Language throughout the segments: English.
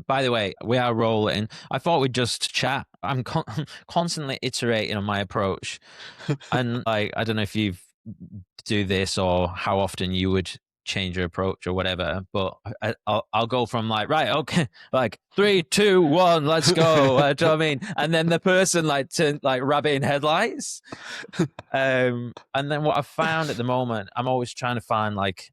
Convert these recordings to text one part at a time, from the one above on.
By the way, we are rolling. I thought we'd just chat. I'm constantly iterating on my approach. And like, I don't know if you do this or how often you would change your approach or whatever, but I'll go from like, right, okay, like 3, 2, 1, let's go. Do you know what I mean? And then the person like turn like rabbit in headlights. And then what I've found at the moment, I'm always trying to find like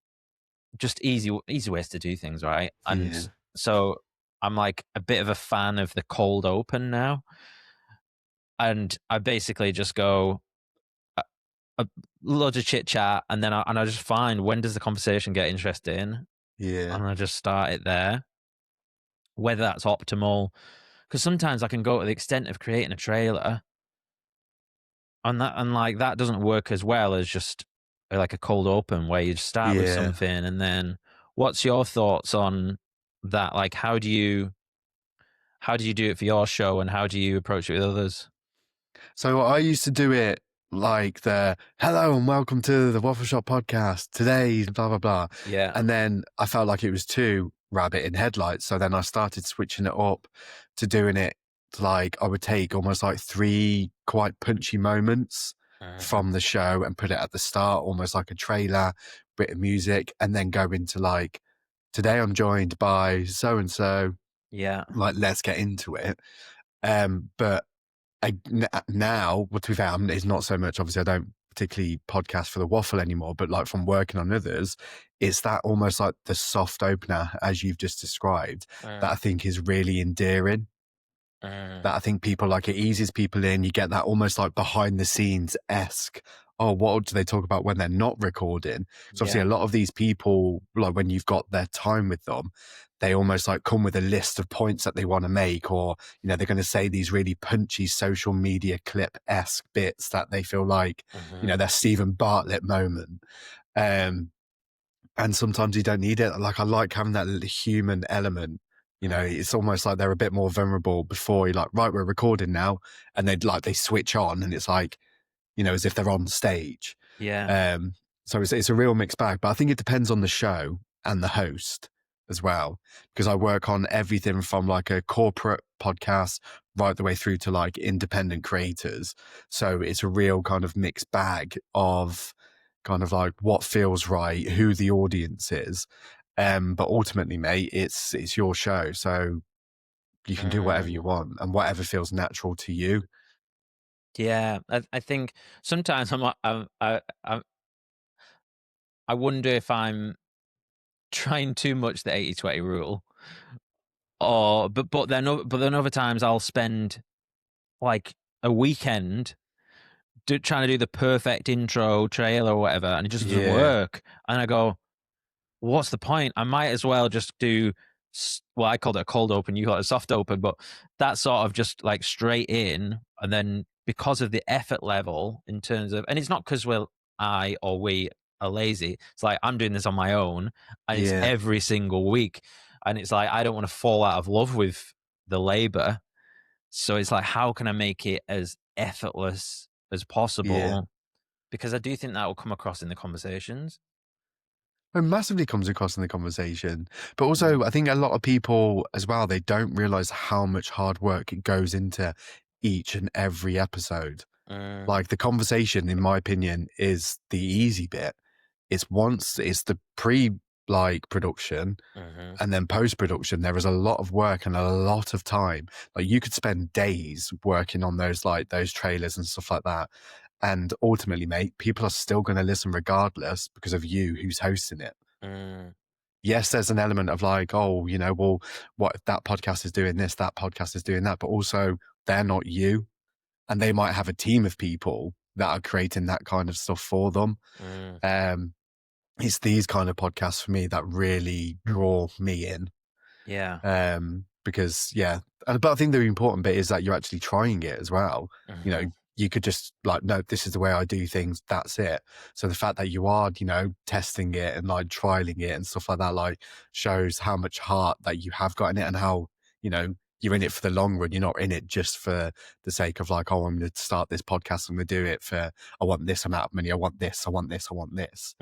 just easy ways to do things, right? And so I'm like a bit of a fan of the cold open now. And I basically just go a load of chit chat, and then I just find when does the conversation get interesting, and I just start it there. Whether that's optimal, because sometimes I can go to the extent of creating a trailer, and that doesn't work as well as just like a cold open where you just start with something, and then what's your thoughts on that? Like, how do you do it for your show, and how do you approach it with others? So I used to do it like the hello and welcome to the Waffle Shop podcast today, blah, blah, blah. Yeah. And then I felt like it was too rabbit in headlights. So then I started switching it up to doing it like I would take almost like 3 quite punchy moments from the show and put it at the start, almost like a trailer, bit of music, and then go into like, today I'm joined by so-and-so. Yeah. Like, let's get into it. But now, well, to be fair, it's not so much, obviously I don't particularly podcast for the Waffle anymore, but like from working on others, it's that almost like the soft opener, as you've just described, that I think is really endearing. That I think people like, it eases people in. You get that almost like behind the scenes-esque, oh, what do they talk about when they're not recording? So obviously a lot of these people, like when you've got their time with them, they almost like come with a list of points that they want to make, or, you know, they're going to say these really punchy social media clip-esque bits that they feel like, you know, their Stephen Bartlett moment. And sometimes you don't need it. Like, I like having that little human element. You know, it's almost like they're a bit more vulnerable before you're like, right, we're recording now. And they switch on and it's like, you know, as if they're on stage. Yeah. So it's a real mixed bag, but I think it depends on the show and the host as well, because I work on everything from like a corporate podcast right the way through to like independent creators. So it's a real kind of mixed bag of kind of like what feels right, who the audience is. But ultimately, mate, it's your show. So you can do whatever you want and whatever feels natural to you. Yeah, I think sometimes I wonder if I'm trying too much the 80-20 rule, or but then other times I'll spend like a weekend trying to do the perfect intro trailer or whatever, and it just doesn't work. And I go, what's the point? I might as well just do, well, I called it a cold open, you call it a soft open, but that's sort of just like straight in. And then because of the effort level in terms of, and it's not because we are lazy. It's like I'm doing this on my own, and it's every single week. And it's like I don't want to fall out of love with the labor. So it's like, how can I make it as effortless as possible? Because I do think that will come across in the conversations. It massively comes across in the conversation. But also, I think a lot of people as well, they don't realize how much hard work it goes into each and every episode. Like, the conversation, in my opinion, is the easy bit. It's the like production, and then post-production, there is a lot of work and a lot of time. Like, you could spend days working on those trailers and stuff like that. And ultimately, mate, people are still going to listen regardless because of you who's hosting it. Yes, there's an element of like, oh, you know, well, what if that podcast is doing this, that podcast is doing that, but also they're not you. And they might have a team of people that are creating that kind of stuff for them. It's these kind of podcasts for me that really draw me in. Yeah. Because but I think the important bit is that you're actually trying it as well. You know, you could just like, no, this is the way I do things. That's it. So the fact that you are, you know, testing it and like trialing it and stuff like that, like shows how much heart that you have got in it and how, you know, you're in it for the long run. You're not in it just for the sake of like, oh, I'm going to start this podcast. I'm going to do it for, I want this amount of money. I want this. I want this. I want this.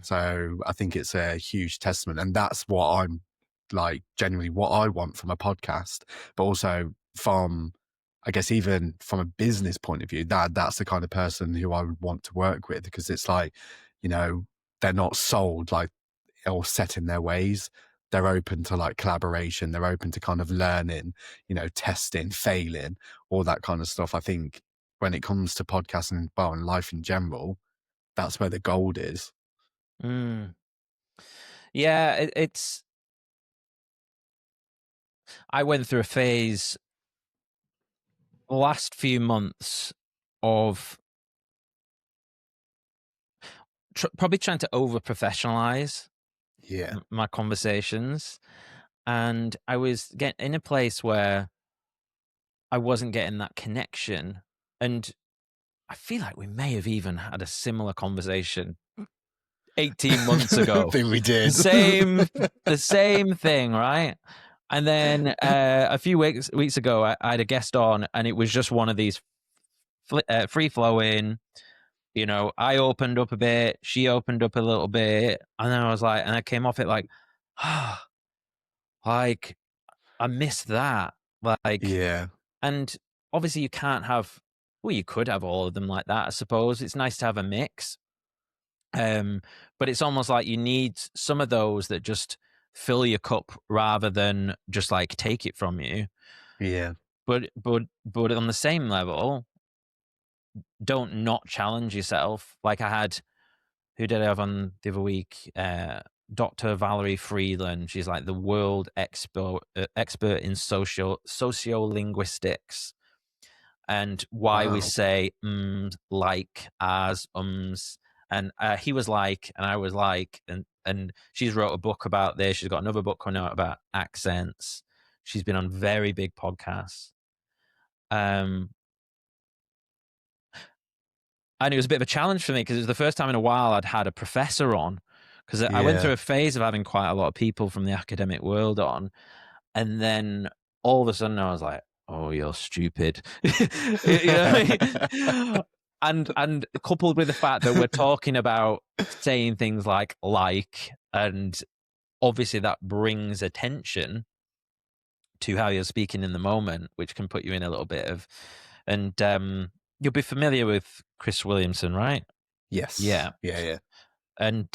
So I think it's a huge testament. And that's what I'm like genuinely what I want from a podcast, but also from, I guess, even from a business point of view, that's the kind of person who I would want to work with, because it's like, you know, they're not sold like or set in their ways. They're open to like collaboration. They're open to kind of learning, you know, testing, failing, all that kind of stuff. I think when it comes to podcasting, well, and life in general, that's where the gold is. Mm. Yeah, it's. I went through a phase the last few months of probably trying to over-professionalize Yeah. my conversations, and I was getting in a place where I wasn't getting that connection, and I feel like we may have even had a similar conversation 18 months I ago. think we The did. same thing, right? And then a few weeks ago, I had a guest on, and it was just one of these free flowing. You know, I opened up a bit, she opened up a little bit, and then I was like, and I came off it like, ah, like I missed that. Like, Yeah. and obviously you can't have. Well, you could have all of them like that, I suppose. It's nice to have a mix. But it's almost like you need some of those that just fill your cup rather than just like take it from you. Yeah. But on the same level, don't not challenge yourself. Like I had, who did I have on the other week? Dr. Valerie Freeland. She's like the world expert in sociolinguistics, and why we Wow. say like, as, and he was like, and I was like, and she's wrote a book about this. She's got another book coming out about accents. She's been on very big podcasts. Um, and it was a bit of a challenge for me because it was the first time in a while I'd had a professor on, because I went through Yeah. a phase of having quite a lot of people from the academic world on, and then all of a sudden I was like, "Oh, you're stupid," you know what I mean? And coupled with the fact that we're talking about saying things like, and obviously that brings attention to how you're speaking in the moment, which can put you in a little bit of, and you'll be familiar with Chris Williamson, right? Yes. Yeah. Yeah. Yeah. And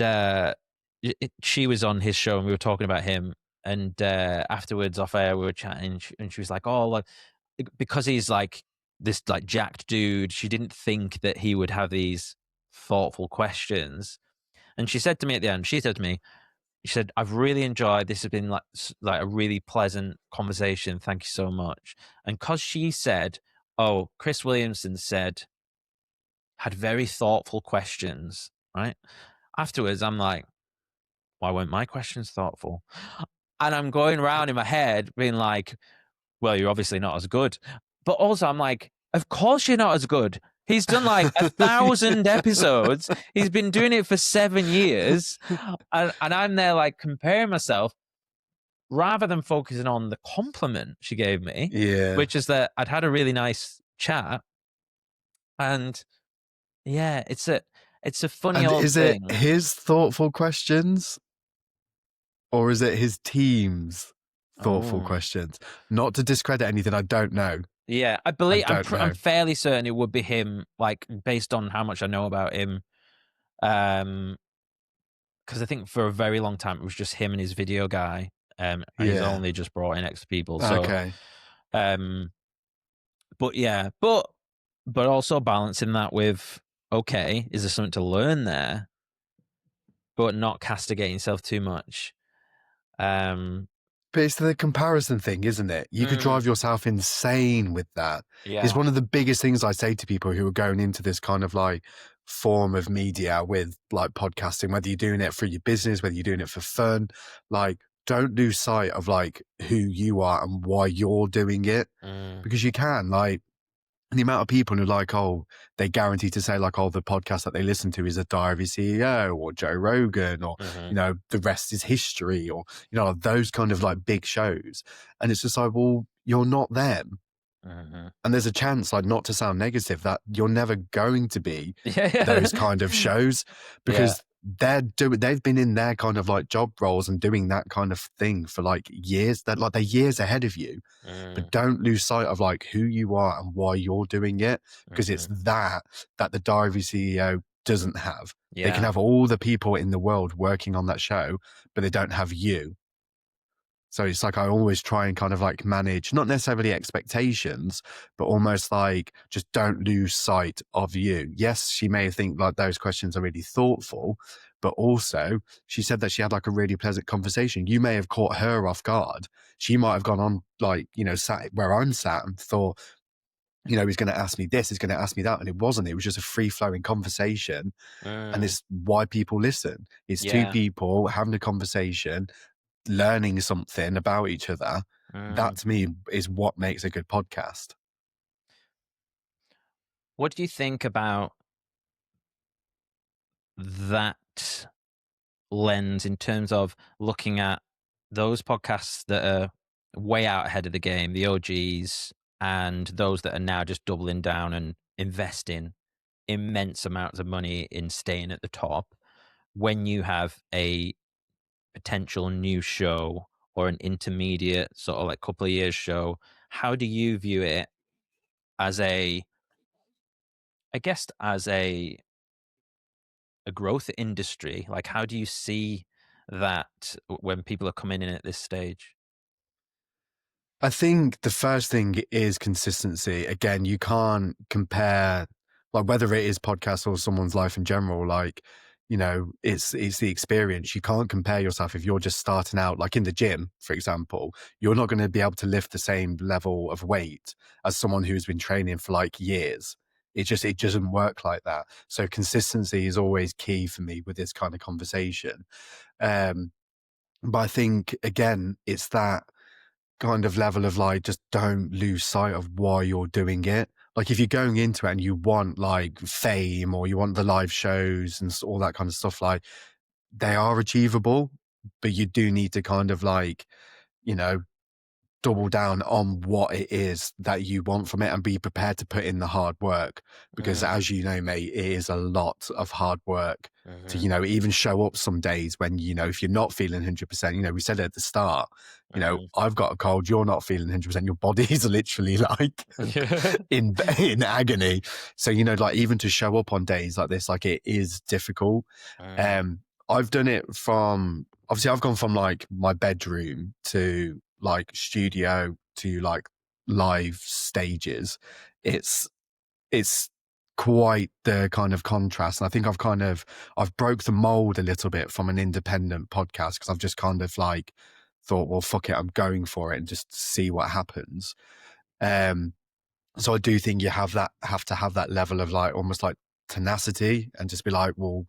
she was on his show and we were talking about him, and afterwards off air we were chatting, and she was like, oh, like, because he's like this like jacked dude, she didn't think that he would have these thoughtful questions. And she said to me at the end, she said, I've really enjoyed this, has been like a really pleasant conversation, thank you so much. And because she said, oh, Chris Williamson said, had very thoughtful questions, right? Afterwards I'm like, why weren't my questions thoughtful? And I'm going around in my head being like, well, you're obviously not as good. But also I'm like, of course you're not as good. He's done like 1,000 episodes. He's been doing it for 7 years. And I'm there like comparing myself rather than focusing on the compliment she gave me, Yeah. which is that I'd had a really nice chat. And yeah, it's a funny And old is it thing. his thoughtful questions, or is it his team's thoughtful Oh. questions? Not to discredit anything, I don't know. Yeah, I I believe don't I'm know. fairly certain it would be him, like based on how much I know about him. Because I think for a very long time it was just him and his video guy, and he's Yeah. only just brought in extra people. So, Okay. um, but yeah, but also balancing that with, okay, is there something to learn there, but not castigating yourself too much. Um, But it's the comparison thing, isn't it? You could mm, drive yourself insane with that. It's yeah, one of the biggest things I say to people who are going into this kind of like form of media with like podcasting, whether you're doing it for your business, whether you're doing it for fun, like don't lose sight of like who you are and why you're doing it, mm, because you can like, and the amount of people who like, oh, they guarantee to say like, oh, the podcast that they listen to is a Diary CEO or Joe Rogan or, mm-hmm, you know, the rest is history or, you know, those kind of like big shows. And it's just like, well, you're not them. mm-hmm. And there's a chance, like, not to sound negative, that you're never going to be Yeah, those yeah, kind of shows, yeah. because they've been in their kind of like job roles and doing that kind of thing for like years. They're years ahead of you. Mm, But don't lose sight of like who you are and why you're doing it, because it's mhm. that the Diary CEO doesn't have. They can Yeah. have all the people in the world working on that show, but they don't have you. So it's like I always try and kind of like manage, not necessarily expectations, but almost like just don't lose sight of you. Yes, she may think like those questions are really thoughtful, but also she said that she had like a really pleasant conversation. You may have caught her off guard. She might have gone on like, sat where I'm sat and thought, he's going to ask me this, he's going to ask me that. And it wasn't. It was just a free flowing conversation. And Mm, it's why people listen. It's two yeah. people having a conversation, learning something about each other. That Mm. to me is what makes a good podcast. What do you think about that lens in terms of looking at those podcasts that are way out ahead of the game, the OGs, and those that are now just doubling down and investing immense amounts of money in staying at the top? When you have a potential new show or an intermediate sort of like couple of years show, how do you view it as I guess as a growth industry? Like, how do you see that when people are coming in at this stage? I think the first thing is consistency. Again, you can't compare, like, whether it is podcast or someone's life in general, like, it's the experience. You can't compare yourself if you're just starting out, like in the gym, for example. You're not going to be able to lift the same level of weight as someone who's been training for like years. It doesn't work like that. So consistency is always key for me with this kind of conversation. Um, but I think again, it's that kind of level of like, just don't lose sight of why you're doing it. Like if you're going into it and you want like fame or you want the live shows and all that kind of stuff, like they are achievable, but you do need to kind of like, you know, double down on what it is that you want from it and be prepared to put in the hard work. Because Mm, as you know, mate, it is a lot of hard work to, mhm, even show up some days when, if you're not feeling 100%, we said it at the start, mhm. I've got a cold, you're not feeling 100%, your body is literally like in agony. So, like even to show up on days like this, like it is difficult. Mm, Um, I've done it from, obviously I've gone from like my bedroom to like studio to like live stages. It's it's quite the kind of contrast. And I think I've broke the mold a little bit from an independent podcast because I've just kind of like thought, well, fuck it, I'm going for it and just see what happens. Um, so I do think you have to have that level of like almost like tenacity and just be like, well,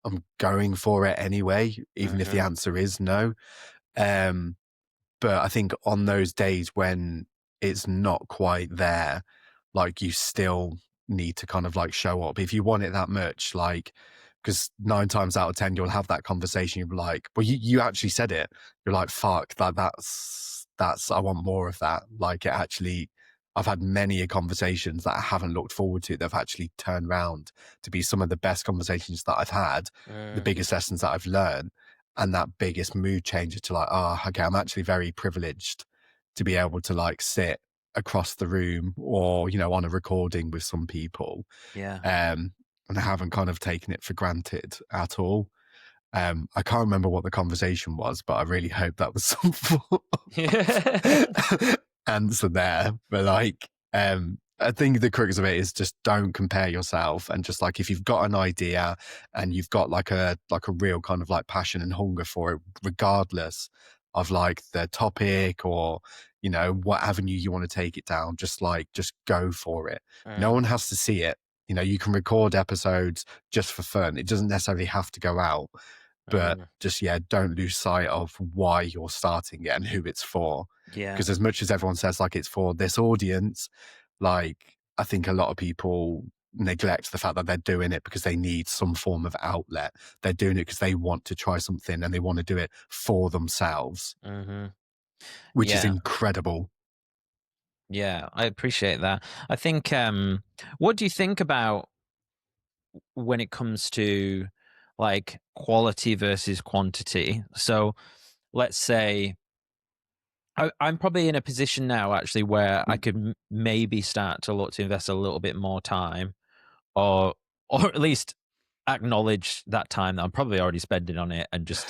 I'm going for it anyway, even if the mhm, answer is no. Um, but I think on those days when it's not quite there, like you still need to kind of like show up if you want it that much. Like, because 9 times out of 10, you'll have that conversation. You'll be like, well, you actually said it. You're like, fuck, I want more of that. Like, it actually, I've had many conversations that I haven't looked forward to that have actually turned around to be some of the best conversations that I've had, the mm, biggest lessons that I've learned, and that biggest mood changer to like, oh, okay, I'm actually very privileged to be able to like sit across the room or, on a recording with some people. yeah. And I haven't kind of taken it for granted at all. I can't remember what the conversation was, but I really hope that was some form of answer there. But like, I think the crux of it is just don't compare yourself, and just like if you've got an idea and you've got like a real kind of like passion and hunger for it, regardless of like the topic or what avenue you want to take it down, just go for it. No Mm, one has to see it. You can record episodes just for fun. It doesn't necessarily have to go out, but mm, just, yeah, don't lose sight of why you're starting it and who it's for. yeah. Because as much as everyone says like it's for this audience, like I think a lot of people neglect the fact that they're doing it because they need some form of outlet. They're doing it because they want to try something and they want to do it for themselves, Mhm. which is Yeah. incredible. Yeah. I appreciate that. I think, what do you think about when it comes to like quality versus quantity. So let's say I'm probably in a position now actually where I could maybe start to look to invest a little bit more time, or or at least acknowledge that time that I'm probably already spending on it, and just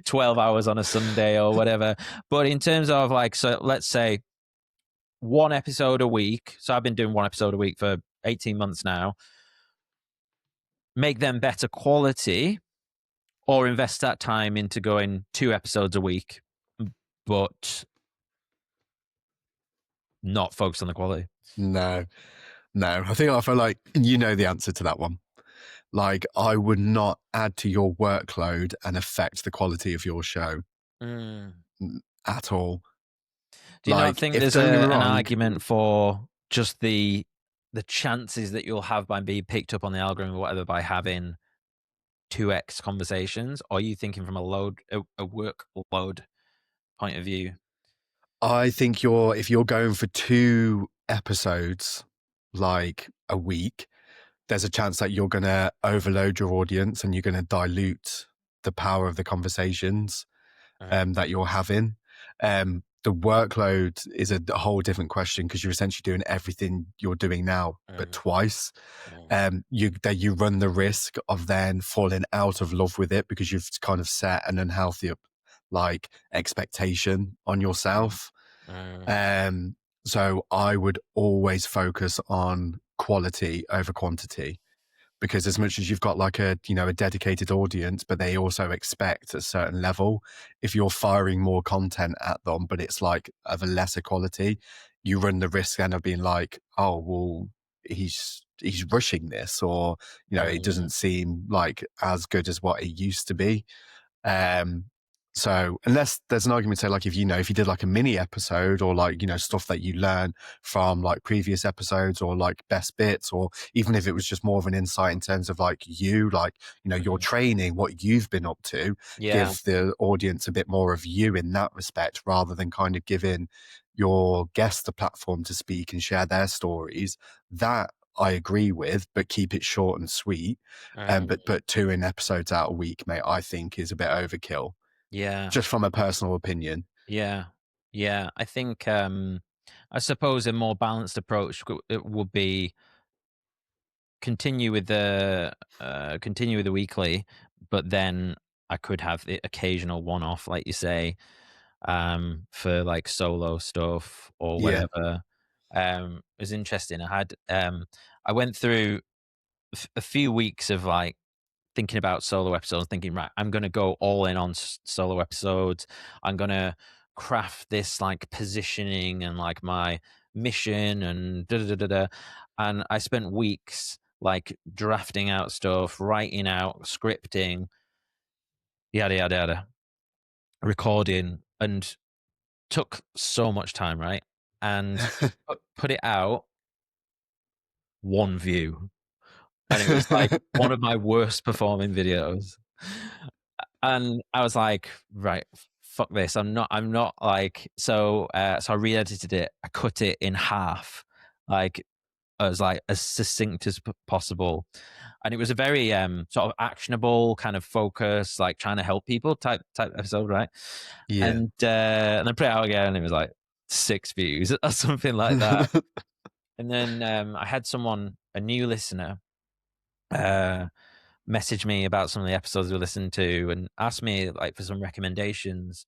12 hours on a Sunday or whatever. But in terms of like, so let's say one episode a week. So I've been doing one episode a week for 18 months now. Make them better quality, or invest that time into going 2 episodes a week, but not focus on the quality. No, no. I feel like you know the answer to that one. Like, I would not add to your workload and affect the quality of your show Mm. at all. Do you not Like, think if there's don't get me an wrong, argument for just the chances that you'll have by being picked up on the algorithm or whatever by having 2x conversations? Or are you thinking from a workload point of view? I think if you're going for 2 episodes like a week, there's a chance that you're going to overload your audience and you're going to dilute the power of the conversations Mm, that you're having. The workload is a whole different question because you're essentially doing everything you're doing now, but mm, twice. mm, You run the risk of then falling out of love with it because you've kind of set an unhealthy like expectation on mm, yourself. mm, Um, so I would always focus on quality over quantity, because as much as you've got like a dedicated audience, but they also expect a certain level, if you're firing more content at them but it's like of a lesser quality, you run the risk then of being like, oh well, he's rushing this, or it mm, doesn't seem like as good as what it used to be. um, so unless there's an argument to say, like, if you did like a mini episode, or like, stuff that you learn from like previous episodes, or like best bits, or even if it was just more of an insight in terms of like your mm. training, what you've been up to, Yeah. give the audience a bit more of you in that respect, rather than kind of giving your guests the platform to speak and share their stories. That I agree with, but keep it short and sweet. Mm, But two in episodes out a week, mate, I think is a bit overkill, yeah. just from a personal opinion. Yeah. Yeah. I think I suppose a more balanced approach it would be continue with the weekly, but then I could have the occasional one off, like you say, for like solo stuff or Yeah, whatever. It was interesting. I went through a few weeks of like thinking about solo episodes, thinking, right, I'm going to go all in on solo episodes. I'm going to craft this like positioning and like my mission and da da da da. And I spent weeks like drafting out stuff, writing out, scripting, yada yada yada, recording, and took so much time, right? And put it out, one view, and it was like one of my worst performing videos. And I was like, right, fuck this. I'm not like, so I re-edited it. I cut it in half, like as succinct as possible. And it was a very sort of actionable kind of focus, like trying to help people type episode, right? yeah. And I put it out again, and it was like 6 views or something like that. And then I had a new listener, uh, message me about some of the episodes we listened to and asked me like for some recommendations.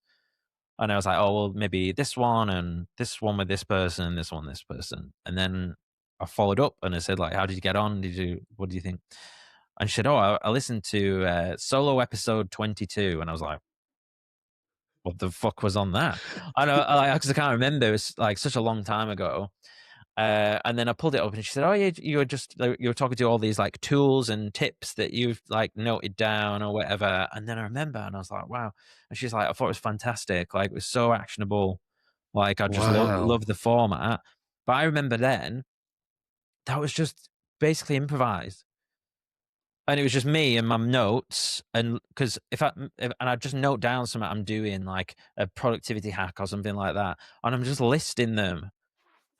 And I was like, oh, well, maybe this one and this one with this person and this person. And then I followed up and I said, like, how did you get on? What do you think? And she said, oh, I listened to solo episode 22. And I was like, what the fuck was on that? I know, because I can't remember. It was like such a long time ago. And then I pulled it up and she said, oh, yeah, you were just, you were talking to all these like tools and tips that you've like noted down or whatever. And then I remember and I was like, wow. And she's like, I thought it was fantastic. Like it was so actionable. Like I just Wow. love the format. But I remember then that was just basically improvised. And it was just me and my notes. And because and I just note down something I'm doing, like a productivity hack or something like that. And I'm just listing them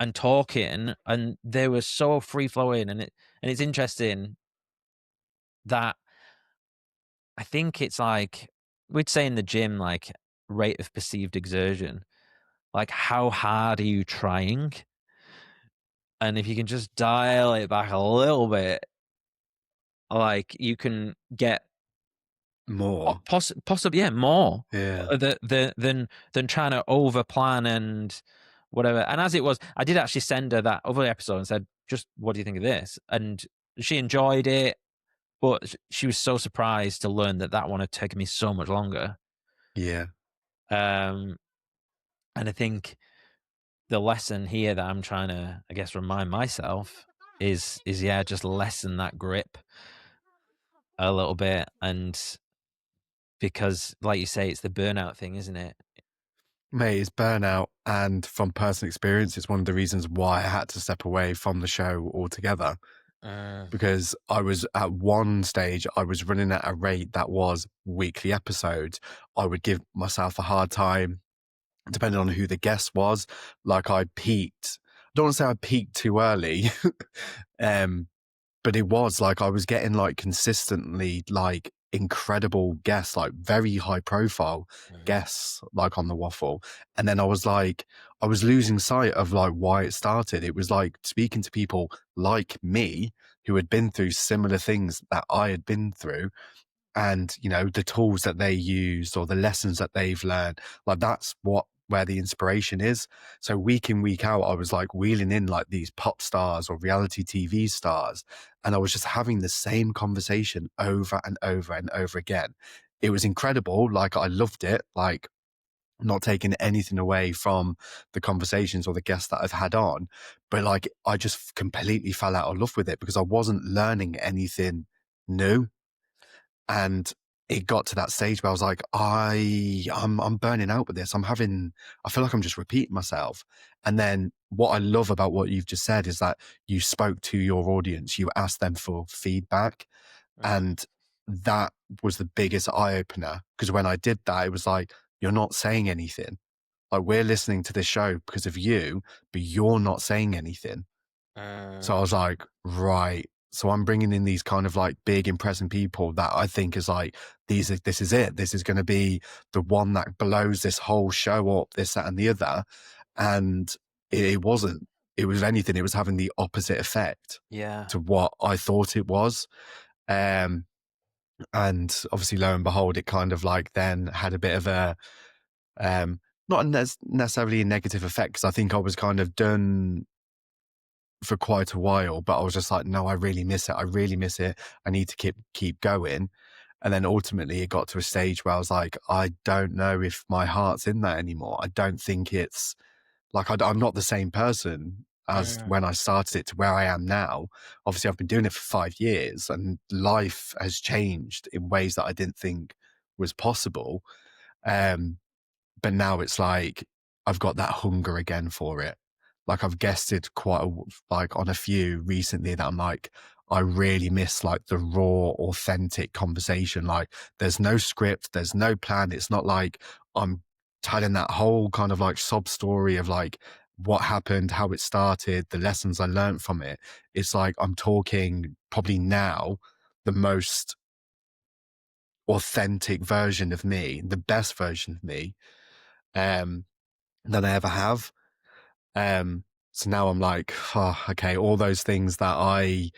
and talking, and they were so free flowing, and it's interesting. that I think it's like we'd say in the gym, like rate of perceived exertion. Like, how hard are you trying? And if you can just dial it back a little bit, like you can get More. possibly, yeah, more Yeah. than trying to over plan and whatever. And as it was, I did actually send her that other episode and said, "Just what do you think of this?" And she enjoyed it, but she was so surprised to learn that that one had taken me so much longer. Yeah. Um, and I think the lesson here that I'm trying to, I guess, remind myself is yeah, just lessen that grip a little bit, and because, like you say, it's the burnout thing, isn't it? Mate, it's burnout. And from personal experience, it's one of the reasons why I had to step away from the show altogether. Mm, Because I was at one stage, I was running at a rate that was weekly episodes. I would give myself a hard time, depending on who the guest was. Like I peaked. I don't want to say I peaked too early. um, but it was like I was getting like consistently like incredible guests, like very high profile mhm, guests, like on the Waffle. And then I was like, I was losing sight of like why it started. It was like speaking to people like me who had been through similar things that I had been through, and you know the tools that they used or the lessons that they've learned, like that's what where the inspiration is. So week in week out I was like wheeling in like these pop stars or reality TV stars, and I was just having the same conversation over and over and over again. It was incredible, like I loved it, like not taking anything away from the conversations or the guests that I've had on, but like I just completely fell out of love with it because I wasn't learning anything new. And it got to that stage where I was like, I'm burning out with this. I feel like I'm just repeating myself. And then what I love about what you've just said is that you spoke to your audience, you asked them for feedback. mm, And that was the biggest eye opener. Because when I did that, it was like, you're not saying anything. Like we're listening to this show because of you, but you're not saying anything. So I mm, was like, right. So I'm bringing in these kind of like big, impressive people that I think is like, this is it. This is going to be the one that blows this whole show up, this, that, and the other. And it wasn't. It was anything. It was having the opposite effect yeah, to what I thought it was. Um, and obviously, lo and behold, it kind of like then had a bit of a, not necessarily a negative effect because I think I was kind of done for quite a while, but I was just like, no, I really miss it. I really miss it. I need to keep going. And then ultimately it got to a stage where I was like, I don't know if my heart's in that anymore. I don't think it's like, I'm not the same person as mm, when I started it to where I am now. Obviously I've been doing it for 5 years and life has changed in ways that I didn't think was possible. Um, but now it's like I've got that hunger again for it. Like I've guested like on a few recently that I'm like, I really miss like the raw, authentic conversation. Like there's no script, there's no plan. It's not like I'm telling that whole kind of like sob story of like what happened, how it started, the lessons I learned from it. It's like I'm talking probably now the most authentic version of me, the best version of me. Um, than I ever have. Um, so now I'm like, oh, okay, all those things that I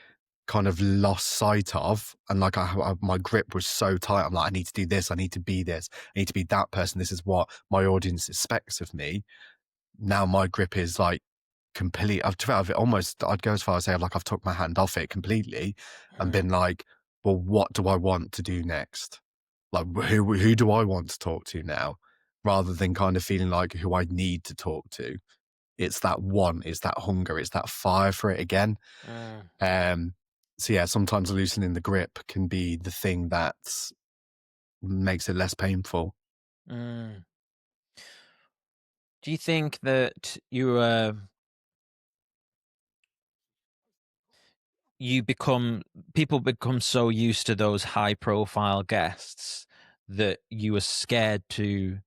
kind of lost sight of, and like my grip was so tight. I'm like, I need to do this. I need to be this. I need to be that person. This is what my audience expects of me. Now my grip is like complete. I've almost. I'd go as far as say like I've took my hand off it completely, and mm, been like, well, what do I want to do next? Like who do I want to talk to now? Rather than kind of feeling like who I need to talk to. It's that want, it's that hunger, it's that fire for it again. mm, Um, so yeah, sometimes loosening the grip can be the thing that makes it less painful. mm. Do you think that you become people become so used to those high profile guests that you were scared to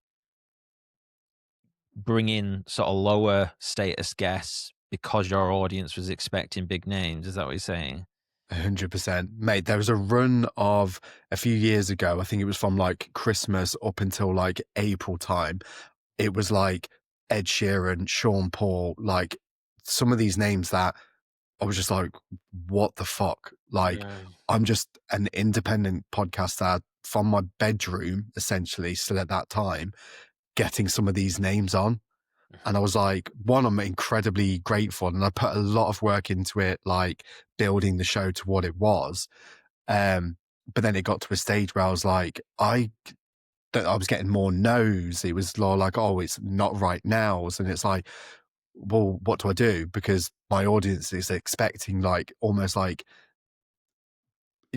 bring in sort of lower status guests because your audience was expecting big names? Is that what you're saying? 100%. Mate, there was a run of a few years ago. I think it was from like Christmas up until like April time. It was like Ed Sheeran, Sean Paul, like some of these names that I was just like, what the fuck? Like, Mm. I'm just an independent podcaster from my bedroom, essentially, still at that time, getting some of these names on. And I was like, one, I'm incredibly grateful. And I put a lot of work into it, like building the show to what it was. But then it got to a stage where I was like, that I was getting more no's. It was like, oh, it's not right now. And it's like, well, what do I do? Because my audience is expecting like almost like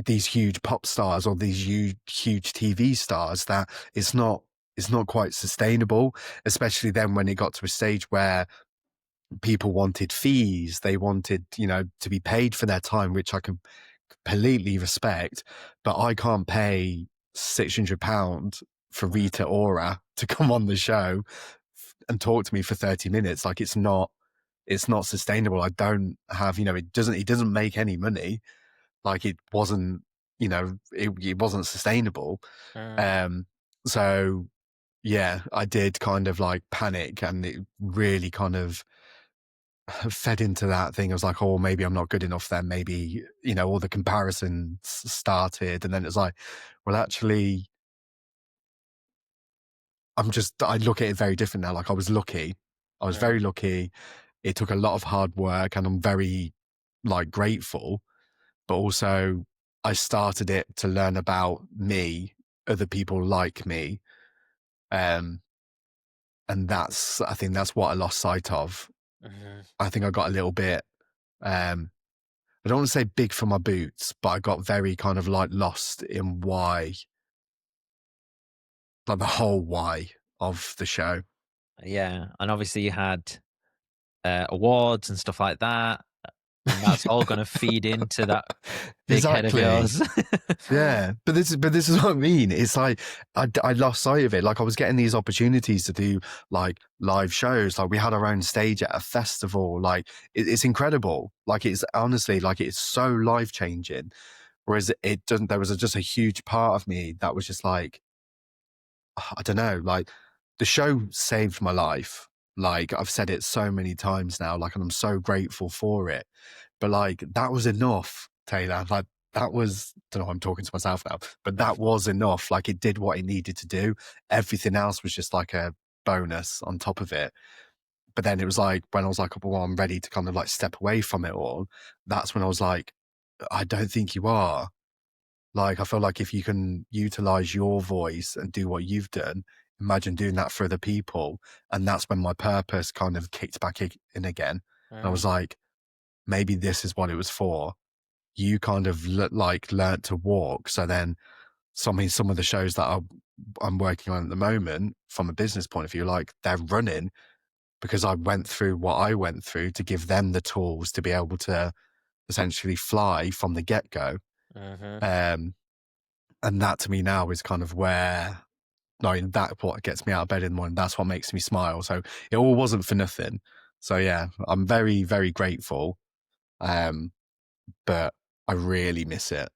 these huge pop stars or these huge TV stars that it's not quite sustainable, especially then when it got to a stage where people wanted fees, they wanted, to be paid for their time, which I can completely respect, but I can't pay £600 for Rita Ora to come on the show and talk to me for 30 minutes. Like it's not sustainable. I don't have, it doesn't make any money. Like it wasn't, it wasn't sustainable. Mm. Um, so yeah, I did kind of like panic, and it really kind of fed into that thing. I was like, oh, maybe I'm not good enough then. Maybe, all the comparisons started. And then it's like, well, actually, I look at it very different now. Like I was lucky. I was very lucky. It took a lot of hard work, and I'm very like grateful, but also I started it to learn about me, other people like me. And I think that's what I lost sight of. Mhm. I think I got a little bit, I don't want to say big for my boots, but I got very kind of like lost in why, like the whole why of the show. Yeah, and obviously you had awards and stuff like that, and that's all going to feed into that big head of Exactly. yours. Yeah, but this is what I mean. It's like I lost sight of it. Like I was getting these opportunities to do like live shows. Like we had our own stage at a festival. Like it's incredible. Like it's honestly like it's so life changing. Whereas it doesn't. There was just a huge part of me that was just like, I don't know. Like the show saved my life. Like I've said it so many times now. Like, and I'm so grateful for it. But like that was enough, Taylor. Like that was, I don't know, I'm talking to myself now, but that was enough. Like it did what it needed to do. Everything else was just like a bonus on top of it. But then it was like when I was like, well, I'm ready to kind of like step away from it all. That's when I was like, I don't think you are. Like I feel like if you can utilize your voice and do what you've done, imagine doing that for other people. And that's when my purpose kind of kicked back in again. And I was like, maybe this is what it was for. You kind of like learnt to walk. So then some of the shows that I'm working on at the moment from a business point of view, like they're running because I went through what I went through to give them the tools to be able to essentially fly from the get-go. Mhm. Um, and that to me now is kind of where, like, that what gets me out of bed in the morning. That's what makes me smile. So it all wasn't for nothing. So yeah, I'm very, very grateful. But I really miss it.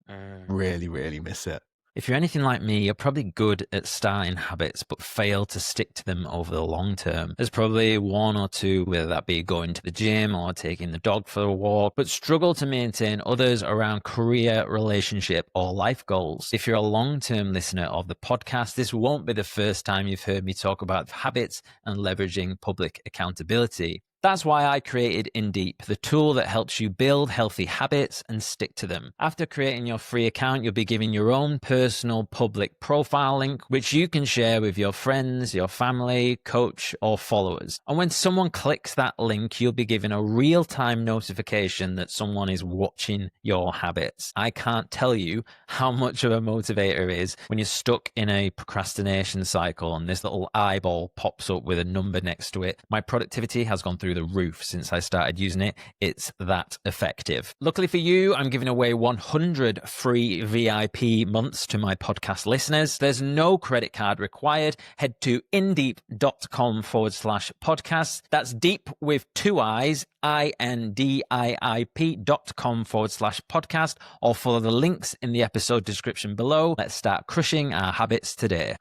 Mm. Really, really miss it. If you're anything like me, you're probably good at starting habits, but fail to stick to them over the long term. There's probably one or two, whether that be going to the gym or taking the dog for a walk, but struggle to maintain others around career, relationship, or life goals. If you're a long-term listener of the podcast, this won't be the first time you've heard me talk about habits and leveraging public accountability. That's why I created InDeep, the tool that helps you build healthy habits and stick to them. After creating your free account, you'll be given your own personal public profile link, which you can share with your friends, your family, coach, or followers. And when someone clicks that link, you'll be given a real-time notification that someone is watching your habits. I can't tell you how much of a motivator it is when you're stuck in a procrastination cycle and this little eyeball pops up with a number next to it. My productivity has gone through through the roof since I started using it. It's that effective. Luckily for you, I'm giving away 100 free VIP months to my podcast listeners. There's no credit card required. Head to indeep.com/podcast. That's deep with 2 I's, INDIIP.com/podcast, or follow the links in the episode description below. Let's start crushing our habits today.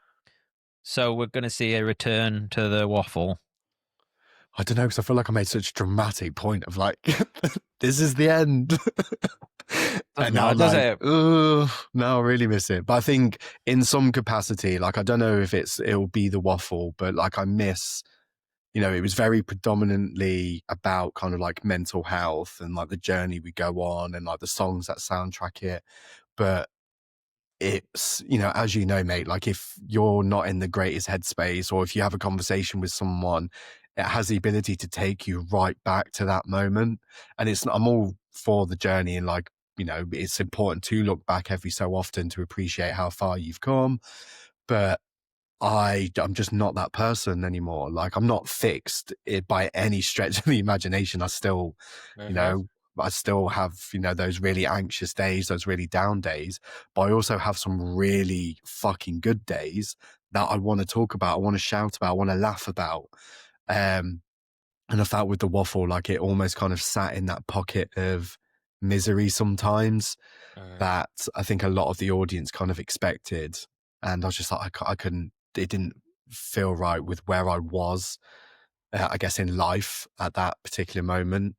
So we're going to see a return to the waffle. I don't know, because I feel like I made such a dramatic point of like, this is the end. And now does like, ugh, now I really miss it. But I think in some capacity, like, I don't know if it'll be the waffle, but like I miss, it was very predominantly about kind of like mental health and like the journey we go on and like the songs that soundtrack it. But it's, as you know, mate, like if you're not in the greatest headspace or if you have a conversation with someone, it has the ability to take you right back to that moment. And I'm all for the journey and like, it's important to look back every so often to appreciate how far you've come. But I'm just not that person anymore. Like, I'm not fixed by any stretch of the imagination. I still, I still have, those really anxious days, those really down days, but I also have some really fucking good days that I want to talk about. I want to shout about, I want to laugh about. And I felt with the waffle, like it almost kind of sat in that pocket of misery sometimes that I think a lot of the audience kind of expected. And I was just like, I couldn't, it didn't feel right with where I was, I guess, in life at that particular moment.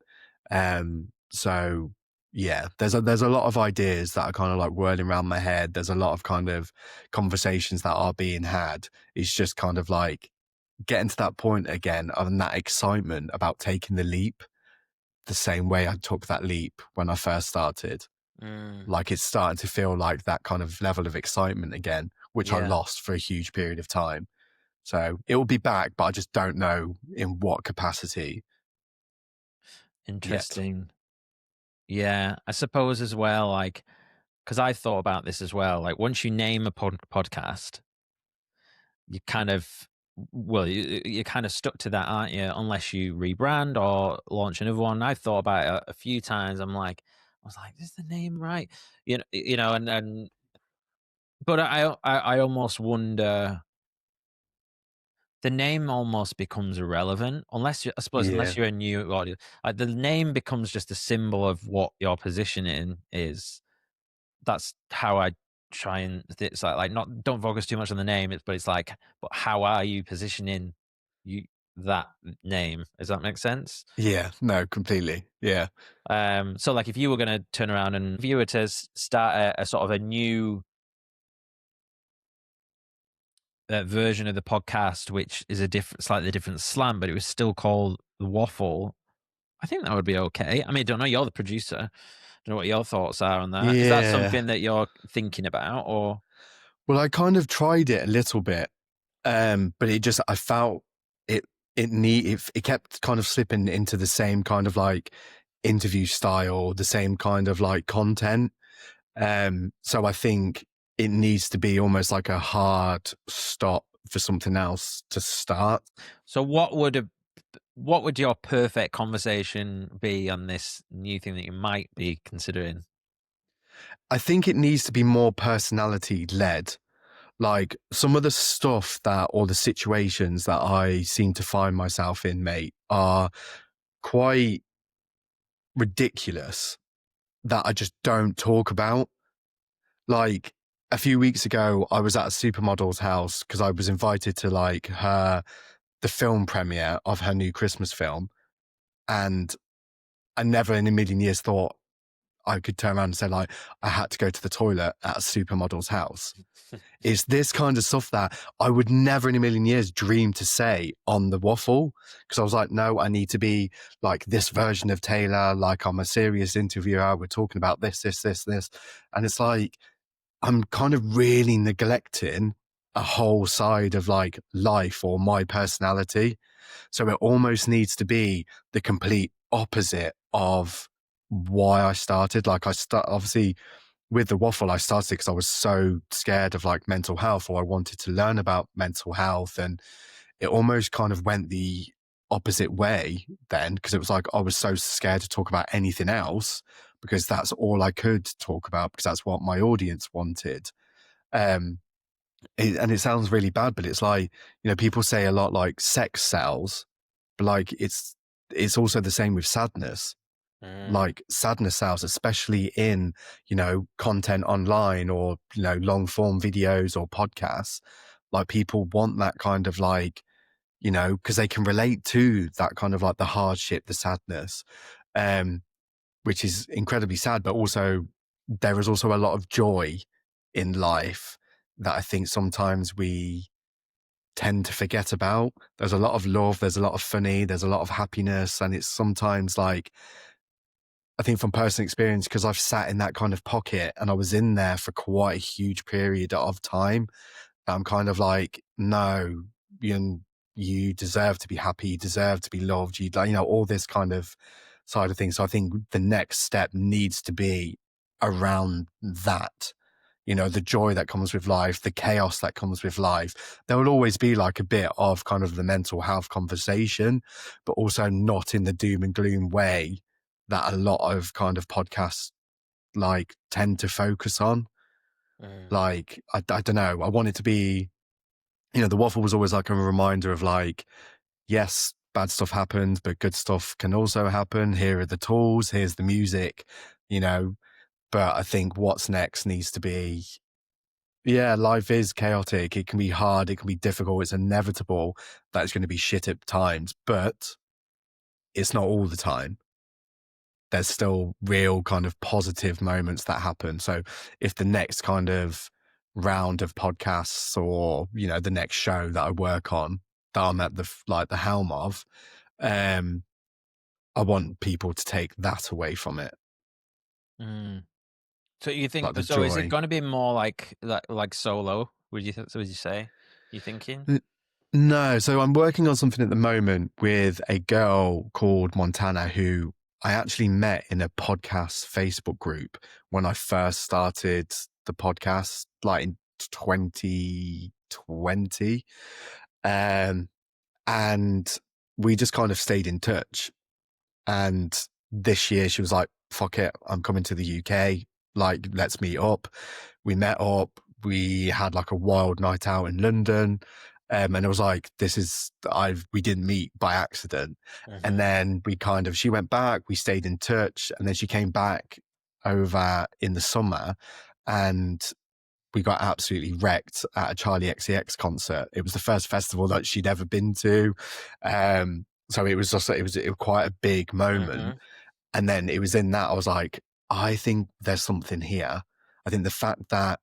So yeah, there's a lot of ideas that are kind of like whirling around my head. There's a lot of kind of conversations that are being had. It's just kind of like getting to that point again of that excitement about taking the leap the same way I took that leap when I first started. Like it's starting to feel like that kind of level of excitement again, which I lost for a huge period of time. So it will be back, but I just don't know in what capacity. Interesting. Yeah, I suppose as well, like, because I thought about this as well. Like, once you name a podcast, you kind of, well, you're kind of stuck to that, aren't you? Unless you rebrand or launch another one. I've thought about it a few times. I was like, is the name right? And but I almost wonder. The name almost becomes irrelevant I suppose, Yeah. unless you're a new audience. The name becomes just a symbol of what your positioning is. That's how I try and it's like not don't focus too much on the name. But it's like, but how are you positioning you that name? Does that make sense? Yeah. No, completely. Yeah. So like if you were going to turn around and if you were to start a sort of a new version of the podcast, which is a slightly different slant, but it was still called the Waffle, I think that would be okay. I mean, I don't know. You're the producer. I don't know what your thoughts are on that. Is that Yeah. something that you're thinking about, or? Well, I kind of tried it a little bit, but I felt it, it kept kind of slipping into the same kind of like interview style, the same kind of like content. So I think it needs to be almost like a hard stop for something else to start. So what would your perfect conversation be on this new thing that you might be considering? I think it needs to be more personality led. Like some of the stuff or the situations that I seem to find myself in, mate, are quite ridiculous that I just don't talk about. Like a few weeks ago, I was at a supermodel's house because I was invited to like the film premiere of her new Christmas film. And I never in a million years thought I could turn around and say like, I had to go to the toilet at a supermodel's house. It's this kind of stuff that I would never in a million years dream to say on the waffle. Because I was like, no, I need to be like this version of Taylor. Like I'm a serious interviewer. We're talking about this. And it's like, I'm kind of really neglecting a whole side of like life or my personality. So it almost needs to be the complete opposite of why I started. Like obviously with the waffle, I started because I was so scared of like mental health, or I wanted to learn about mental health. And it almost kind of went the opposite way then, because it was like I was so scared to talk about anything else because that's all I could talk about because that's what my audience wanted. Um, and it sounds really bad, but it's like, you know, people say a lot like sex sells, but like it's also the same with sadness. Mm, Like sadness sells, especially in, you know, content online or, you know, long form videos or podcasts. Like people want that kind of like, you know, because they can relate to that kind of like the hardship, the sadness, um, which is incredibly sad, but also there is also a lot of joy in life that I think sometimes we tend to forget about. There's a lot of love, there's a lot of funny, there's a lot of happiness, and it's sometimes like, I think from personal experience, because I've sat in that kind of pocket and I was in there for quite a huge period of time. I'm kind of like, no, you deserve to be happy, you deserve to be loved, you like, you know, all this kind of side of things. So I think the next step needs to be around that, you know, the joy that comes with life, the chaos that comes with life. There will always be like a bit of kind of the mental health conversation, but also not in the doom and gloom way that a lot of kind of podcasts like tend to focus on. mm, Like, I don't know. I want it to be, you know, the waffle was always like a reminder of like, yes, bad stuff happens, but good stuff can also happen. Here are the tools, here's the music, you know. But I think what's next needs to be, yeah, life is chaotic. It can be hard, it can be difficult, it's inevitable that it's going to be shit at times, but it's not all the time. There's still real kind of positive moments that happen. So if the next kind of round of podcasts or, you know, the next show that I work on that I'm at the like the helm of, um, I want people to take that away from it, mm. So you think like the so is it joy. gonna be more like solo, would you say? You thinking? N- No, so I'm working on something at the moment with a girl called Montana who I actually met in a podcast Facebook group when I first started the podcast, like in 2020. Um, and we just kind of stayed in touch. And this year she was like, fuck it, I'm coming to the UK. Like, let's meet up. We met up. We had like a wild night out in London. And it was like, we didn't meet by accident. And Mhm, then she went back, we stayed in touch. And then she came back over in the summer and we got absolutely wrecked at a Charlie XCX concert. It was the first festival that she'd ever been to. So it was quite a big moment. mhm, And then it was in that I was like, I think there's something here. I think the fact that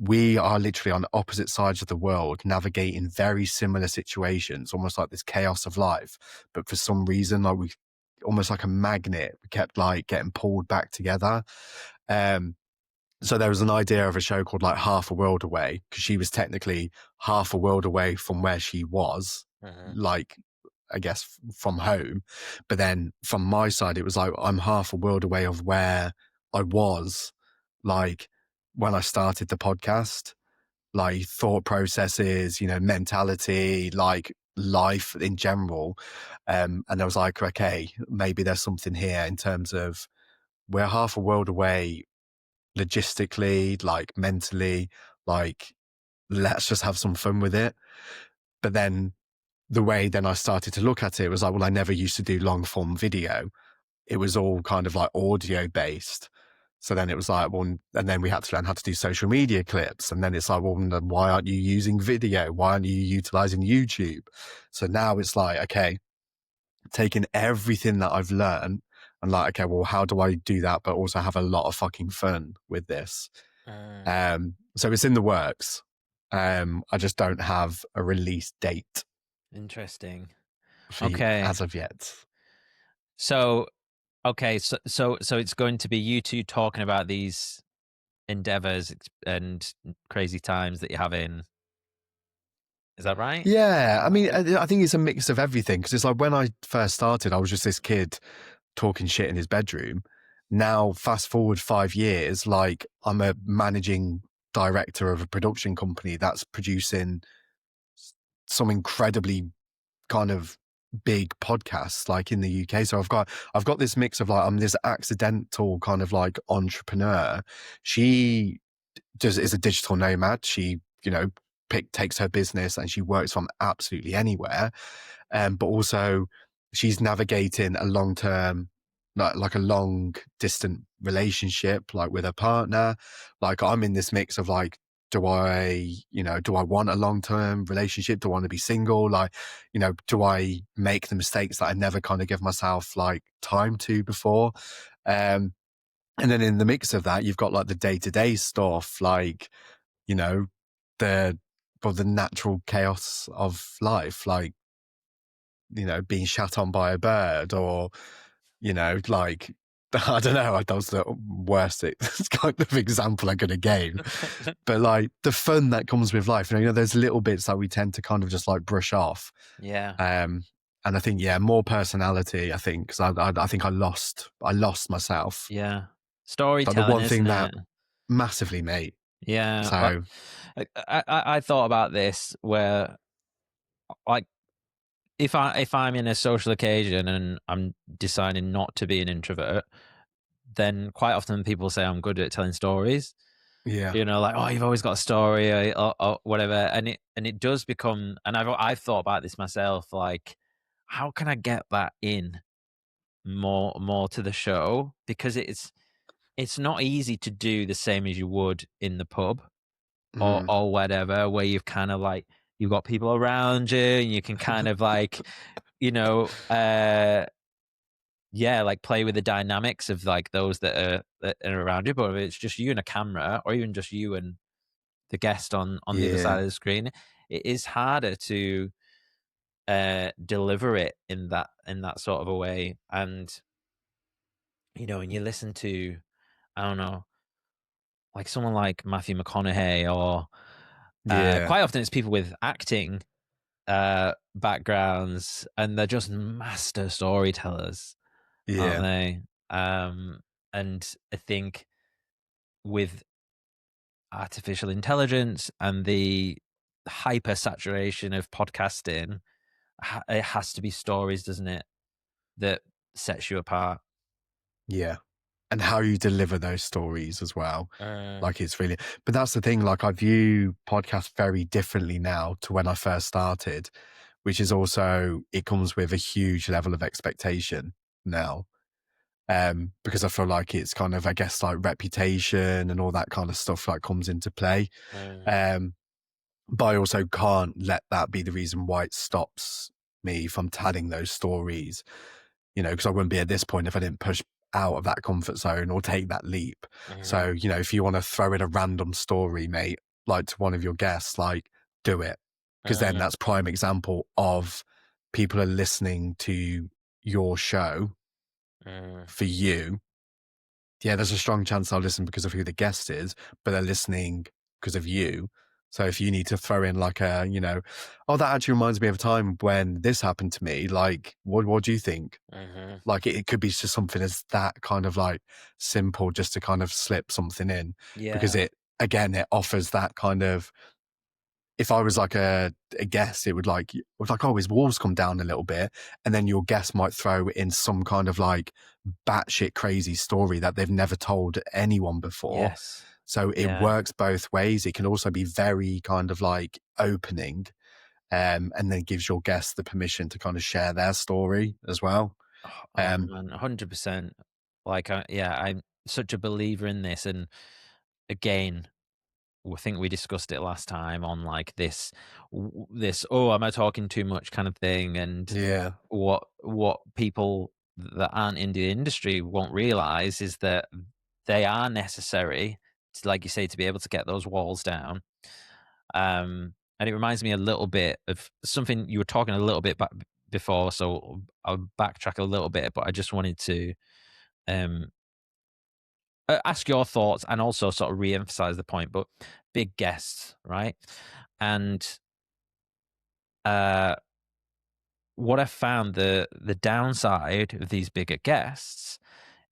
we are literally on opposite sides of the world, navigating very similar situations, almost like this chaos of life. But for some reason, like we almost like a magnet, we kept like getting pulled back together. Um, so there was an idea of a show called like Half a World Away, because she was technically half a world away from where she was, mhm, like, I guess from home. But then from my side, it was like I'm half a world away of where I was, like when I started the podcast, like thought processes, you know, mentality, like life in general. And I was like, okay, maybe there's something here in terms of we're half a world away logistically, like mentally, like let's just have some fun with it. But then the way then I started to look at it was like, well, I never used to do long form video. It was all kind of like audio based. So then it was like, well, and then we had to learn how to do social media clips. And then it's like, well, then why aren't you using video? Why aren't you utilizing YouTube? So now it's like, okay, taking everything that I've learned and like, okay, well, how do I do that, but also have a lot of fucking fun with this? mm. So it's in the works. I just don't have a release date Interesting. for you Okay. as of yet. So so it's going to be you two talking about these endeavors and crazy times that you're having. Is that right? Yeah, I mean, I think it's a mix of everything because it's like when I first started, I was just this kid talking shit in his bedroom. Now, fast forward 5 years, like I'm a managing director of a production company that's producing some incredibly kind of big podcasts like in the UK. So I've got this mix of like I'm this accidental kind of like entrepreneur. She is a digital nomad. She, takes her business and she works from absolutely anywhere. But also she's navigating a long term, like a long distant relationship, like with a partner. Like I'm in this mix of like, do I want a long term relationship? Do I want to be single? Like, do I make the mistakes that I never kind of give myself like time to before? Um, and then in the mix of that, you've got like the day to day stuff, like, you know, the the natural chaos of life, like, being shat on by a bird, or, like, I don't know, that was the worst kind of example I could have gave. But like the fun that comes with life, there's little bits that we tend to kind of just like brush off. Yeah. Um, and I think, yeah, more personality, I think, because I think I lost myself. Yeah. Like the Storytelling, one thing isn't that it? massively, mate. Yeah. Well, So, I thought about this where, like, if I'm in a social occasion and I'm deciding not to be an introvert, then quite often people say I'm good at telling stories. yeah. Like, oh, you've always got a story, or whatever, and it does become. And I've thought about this myself, like, how can I get that in more to the show, because it's not easy to do the same as you would in the pub, or Mm, or whatever, where you've kind of like you've got people around you and you can kind of like, you know, uh yeah, like play with the dynamics of like those that are around you. But if it's just you and a camera, or even just you and the guest on the other yeah. side of the screen, it is harder to deliver it in that sort of a way. And when you listen to, I don't know, like someone like Matthew McConaughey, or Yeah. quite often it's people with acting backgrounds, and they're just master storytellers, aren't Yeah. they? And I think with artificial intelligence and the hyper saturation of podcasting, it has to be stories, doesn't it, that sets you apart. Yeah. And how you deliver those stories as well. Uh, Like it's really, but that's the thing. Like I view podcasts very differently now to when I first started, which is also, it comes with a huge level of expectation now. Because I feel like it's kind of, I guess, like reputation and all that kind of stuff like comes into play. uh, Um, but I also can't let that be the reason why it stops me from telling those stories, because I wouldn't be at this point if I didn't push out of that comfort zone or take that leap. mhm, So, if you want to throw in a random story, mate, like to one of your guests, like do it. Because then uh, that's prime example of people are listening to your show uh, for you. Yeah, there's a strong chance they'll listen because of who the guest is, but they're listening because of you. So if you need to throw in like oh, that actually reminds me of a time when this happened to me. Like, what do you think? mhm. Like it could be just something as that kind of like simple, just to kind of slip something in, because Yeah. it offers that kind of, if I was like a guest, it would like, oh, his walls come down a little bit. And then your guest might throw in some kind of like batshit crazy story that they've never told anyone before. Yes. So it Yeah. works both ways. It can also be very kind of like opening, and then gives your guests the permission to kind of share their story as well. Oh Um, man, 100%. Like, yeah, I'm such a believer in this. And again, I think we discussed it last time on like this, oh, am I talking too much kind of thing. And yeah, what people that aren't in the industry won't realize is that they are necessary to, like you say, to be able to get those walls down. And it reminds me a little bit of something you were talking a little bit back before, so I'll backtrack a little bit, but I just wanted to um ask your thoughts and also sort of re-emphasize the point. But big guests, right? And uh what I found, the downside of these bigger guests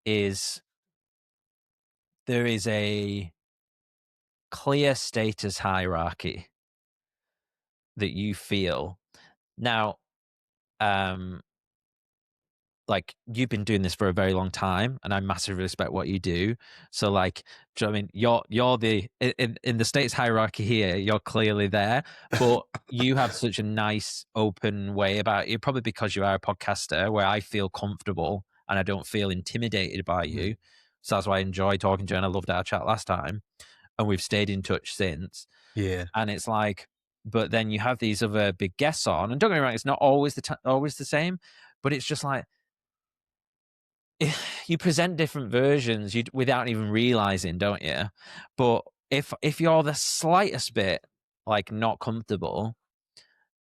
is there is a clear status hierarchy that you feel. Now, um, like you've been doing this for a very long time, and I massively respect what you do. So like, do you know what I mean? You're the in the States hierarchy here. You're clearly there, but you have such a nice, open way about you. Probably because you are a podcaster, where I feel comfortable and I don't feel intimidated by Mhm. you. So that's why I enjoy talking to you, and I loved our chat last time, and we've stayed in touch since. Yeah. And it's like, but then you have these other big guests on, and don't get me wrong, it's not always always the same, but it's just like you present different versions without even realizing, don't you? But if you're the slightest bit like not comfortable,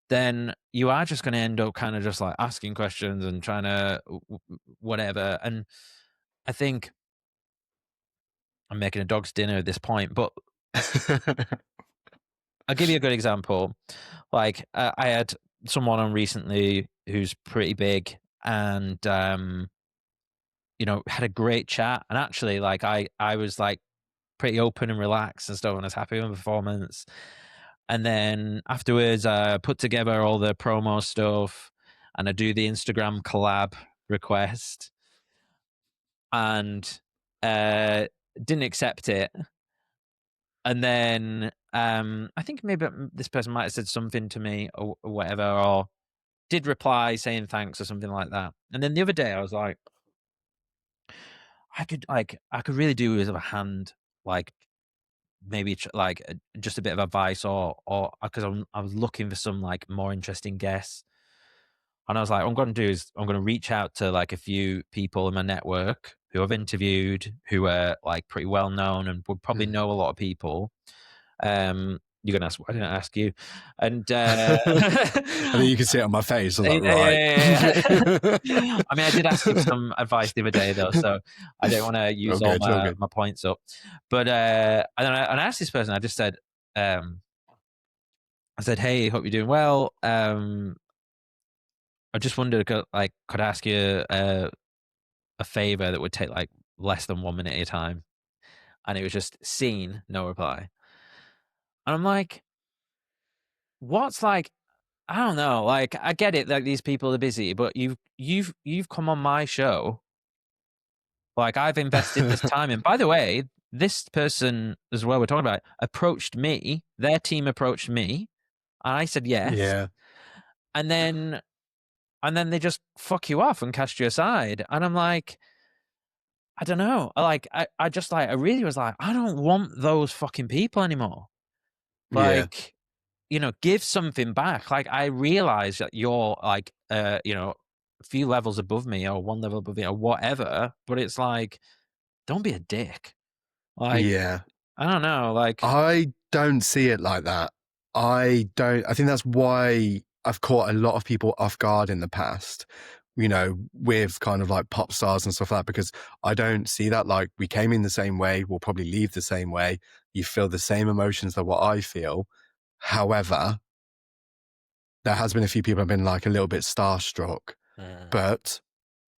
then you are just going to end up kind of just like asking questions and trying to whatever. And I think I'm making a dog's dinner at this point, but I'll give you a good example. Like I had someone on recently who's pretty big, and had a great chat. And actually, like I was like pretty open and relaxed and stuff, and I was happy with my performance. And then afterwards, I put together all the promo stuff, and I do the Instagram collab request, and didn't accept it. And then I think maybe this person might have said something to me or whatever, or did reply saying thanks or something like that. And then the other day, I was like, I could really do with a hand, like maybe like just a bit of advice, or because I was looking for some like more interesting guests. And I was like, what I'm going to do is I'm going to reach out to like a few people in my network who I've interviewed, who are like pretty well known and would probably Mhm. know a lot of people. You're going to ask, I didn't ask you. And I think you can see it on my face. I'm like, right. yeah. I mean, I did ask you for some advice the other day though, so I don't want to All use all good, all my good. points up. But and I asked this person, I just said, I said, "Hey, hope you're doing well. I just wondered, like, could I ask you a favor that would take like less than 1 minute at a time?" And it was just seen, no reply. And I'm like, what's like, I don't know. Like, I get it, like these people are busy, but you've come on my show. Like, I've invested this time in. By the way, this person as well we're talking about approached me. Their team approached me, and I said yes. Yeah. And then they just fuck you off and cast you aside. And I'm like, I don't know. Like, I just like, I really was like, I don't want those fucking people anymore. Yeah. Like, give something back. Like, I realize that you're like, a few levels above me or one level above me or whatever, but it's like, don't be a dick. Like, Yeah. I don't know. Like, I don't see it like that. I don't. I think that's why I've caught a lot of people off guard in the past, with kind of like pop stars and stuff like that, because I don't see that. Like, we came in the same way, we'll probably leave the same way. You feel the same emotions that what I feel. However, there has been a few people have been like a little bit starstruck, mm, but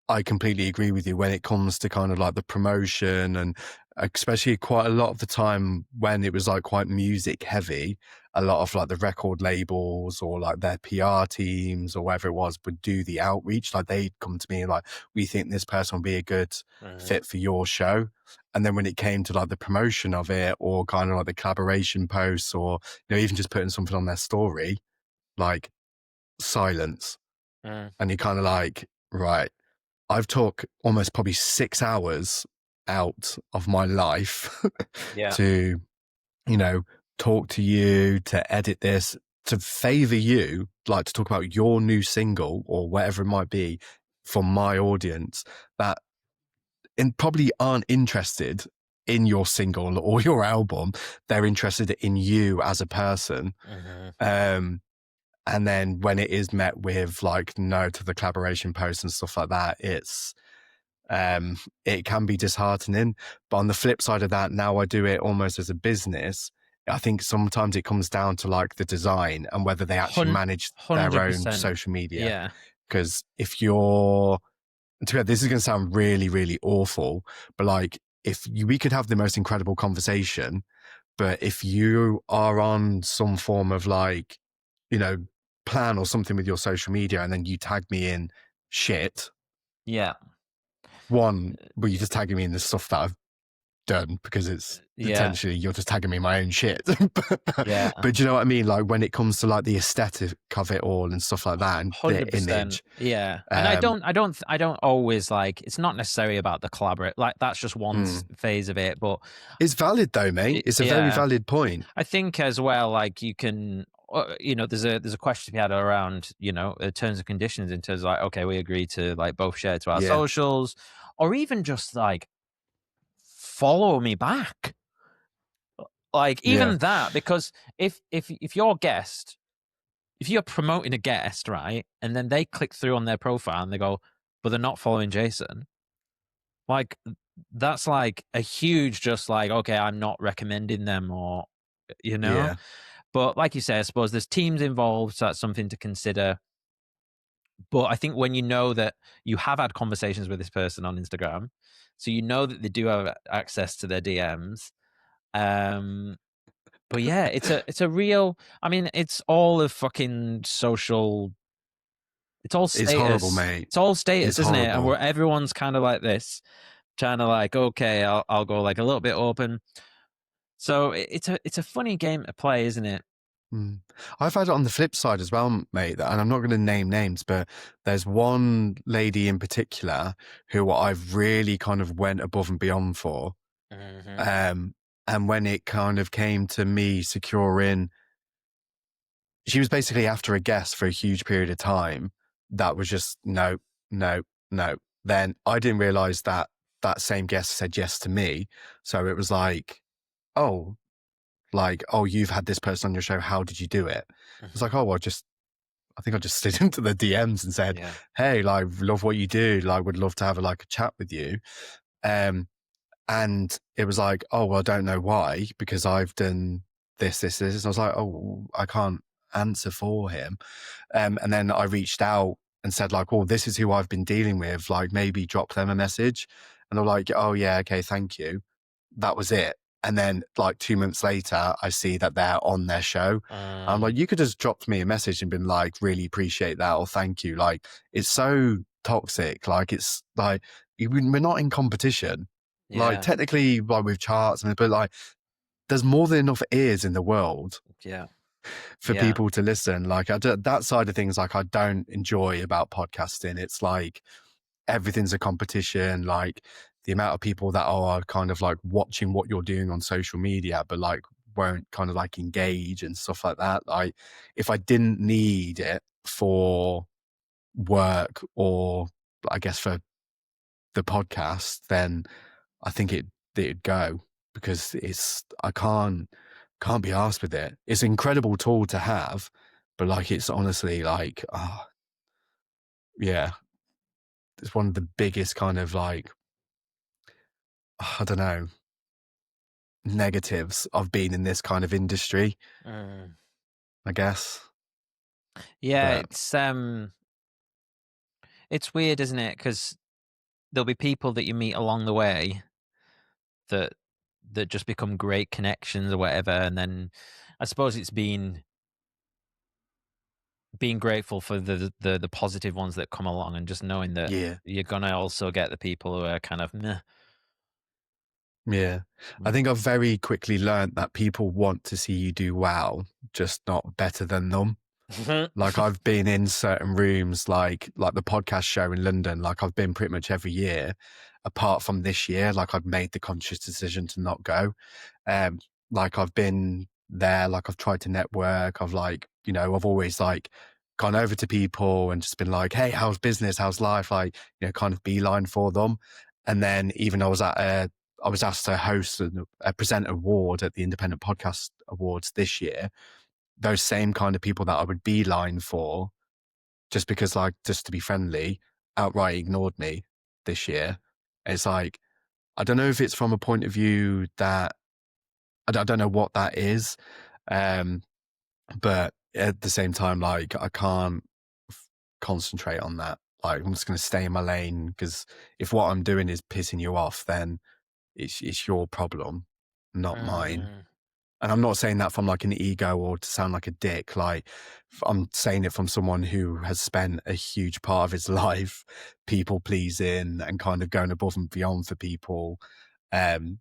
I completely agree with you when it comes to kind of like the promotion, and especially quite a lot of the time when it was like quite music heavy, a lot of like the record labels or like their PR teams or whatever it was would do the outreach. Like, they'd come to me and like, we think this person will be a good mm, fit for your show. And then when it came to like the promotion of it or kind of like the collaboration posts or, even just putting something on their story, like, silence. mm, And you're kind of like, right, I've took almost probably 6 hours out of my life yeah. to, you know, talk to you, to edit this, to favor you, like to talk about your new single or whatever it might be for my audience that probably aren't interested in your single or your album. They're interested in you as a person. Hmm. Um, and then when it is met with like no to the collaboration posts and stuff like that, it can be disheartening. But on the flip side of that, now I do it almost as a business. I think sometimes it comes down to like the design and whether they actually manage their own 100%. social media. Yeah. Because if you're, this is going to sound really, really awful, but like we could have the most incredible conversation, but if you are on some form of like, you know, plan or something with your social media and then you tag me in shit, Yeah. one, well, you're just tagging me in the stuff that I've done because it's Yeah. potentially you're just tagging me in my own shit. Yeah. But do you know what I mean? Like when it comes to like the aesthetic of it all and stuff like that and the 100%. image, Yeah. And um, I don't always like, it's not necessarily about the collaborate. Like that's just one phase of it, but it's valid though, mate. It's a very yeah. valid point. I think as well, like you can, there's a question to be had around, terms and conditions in terms of like, okay, we agree to like both share to our Yeah. socials, or even just like follow me back, like Yeah. even that, because if your guest, if you're promoting a guest, right, and then they click through on their profile and they go, but they're not following Jason, like that's like a huge, just like, okay, I'm not recommending them, or you know. Yeah. But like you say, I suppose there's teams involved, so that's something to consider. But I think when you know that you have had conversations with this person on Instagram, so you know that they do have access to their DMs. Um, but yeah, it's a real. I mean, it's all a fucking social. It's all It's horrible, status. mate. It's all status, It's isn't it? And horrible. where everyone's kind of like this, trying to like, okay, I'll go like a little bit open. So it's a funny game to play, isn't it? Mm. I've had it on the flip side as well, mate, and I'm not going to name names, but there's one lady in particular who I've really kind of went above and beyond for. Hmm. And when it kind of came to me securing, she was basically after a guest for a huge period of time. That was just no, no, no. Then I didn't realize that that same guest said yes to me. So it was oh, oh, you've had this person on your show. How did you do it? It's Hmm. like, oh, I think I just slid into the DMs and said, Yeah. hey, like, love what you do. Like, would love to have like a chat with you. Um, and it was like, oh, well, I don't know why, because I've done this, this, this. And I was like, oh, I can't answer for him. And then I reached out and said, like, oh, this is who I've been dealing with. Like, maybe drop them a message. And they're like, oh, yeah, okay, thank you. That was it. And then, like, 2 months later, I see that they're on their show. I'm Um, like, you could just drop me a message and been like, really appreciate that, or thank you. Like, it's so toxic. Like, it's like, we're not in competition. Like, yeah. technically, like with charts, but like, there's more than enough ears in the world Yeah. for Yeah. people to listen. Like, that side of things, like, I don't enjoy about podcasting. It's like everything's a competition. Like, the amount of people that are kind of like watching what you're doing on social media, but like won't kind of like engage and stuff like that. Like, if I didn't need it for work or I guess for the podcast, then I think it'd go, because I can't be arsed with it. It's an incredible tool to have, but like it's honestly like, yeah, it's one of the biggest kind of like, I don't know, negatives of being in this kind of industry, Mm. I guess. Yeah, But it's weird, isn't it? Because there'll be people that you meet along the way that just become great connections or whatever, and then I suppose it's being grateful for the positive ones that come along, and just knowing that yeah, you're gonna also get the people who are kind of meh. yeah. I think I've very quickly learned that people want to see you do well, just not better than them. Like, I've been in certain rooms, like the podcast show in London, like I've been pretty much every year, apart from this year. Like, I've made the conscious decision to not go. Um, like, I've been there, like I've tried to network. I've always like gone over to people and just been like, hey, how's business? How's life? Like, kind of beeline for them. And then even I was asked to host a present award at the Independent Podcast Awards this year. Those same kind of people that I would beeline for, just because, like, just to be friendly, outright ignored me this year. It's like, I don't know if it's from a point of view that I don't know what that is. Um, but at the same time, like, I can't concentrate on that. Like, I'm just going to stay in my lane, because if what I'm doing is pissing you off, then it's your problem, not mine. Mm. And I'm not saying that from like an ego or to sound like a dick. Like, I'm saying it from someone who has spent a huge part of his life people pleasing and kind of going above and beyond for people.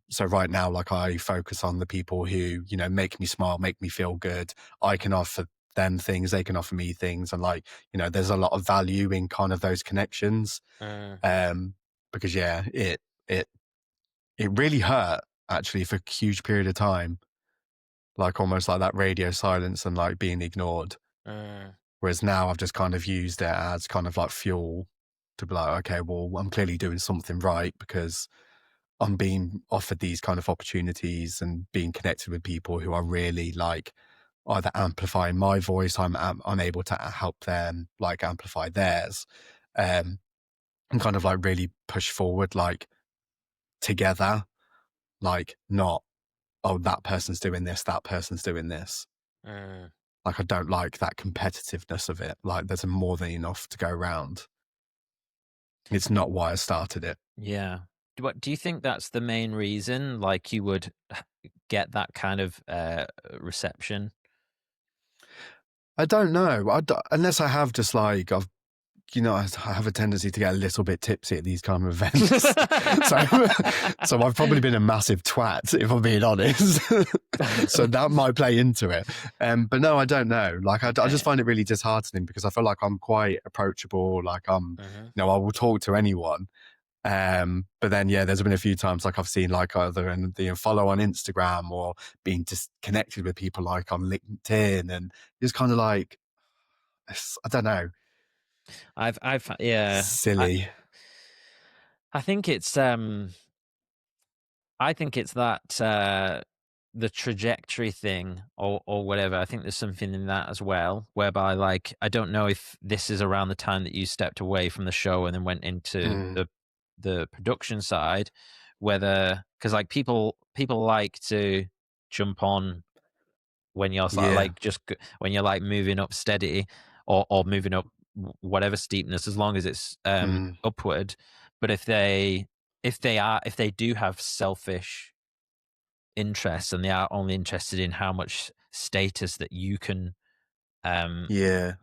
So right now, like, I focus on the people who, you know, make me smile, make me feel good. I can offer them things, they can offer me things. And like, you know, there's a lot of value in kind of those connections. Mm, Um, because yeah, it, it really hurt actually for a huge period of time, like almost like that radio silence and like being ignored. mm, Whereas now I've just kind of used it as kind of like fuel to be like, okay, well, I'm clearly doing something right because I'm being offered these kind of opportunities and being connected with people who are really like either amplifying my voice, I'm able to help them like amplify theirs, and kind of like really push forward like together, like not, oh, that person's doing this, that person's doing this. mm. Like, I don't like that competitiveness of it. Like, there's more than enough to go around. It's not why I started it. Yeah. What do you think that's the main reason? Like you would get that kind of reception? I don't know. Unless I have just like, you know, I have a tendency to get a little bit tipsy at these kind of events. so, so I've probably been a massive twat, if I'm being honest. So that might play into it. But no, I don't know. Like, I just Okay. find it really disheartening because I feel like I'm quite approachable. Like, Hmm. you know, I will talk to anyone. But then, yeah, there's been a few times like I've seen like either in the follow on Instagram or being disconnected with people like on LinkedIn, and just kind of like, I don't know, Yeah. silly. I think it's I think it's that the trajectory thing or whatever. I think there's something in that as well, whereby like I don't know if this is around the time that you stepped away from the show and then went into Mm, the production side, whether because like people like to jump on when you're sort of yeah, like when you're like moving up steady or moving up whatever steepness as long as it's mm, upward. But if they do have selfish interests and they are only interested in how much status that you can um yeah,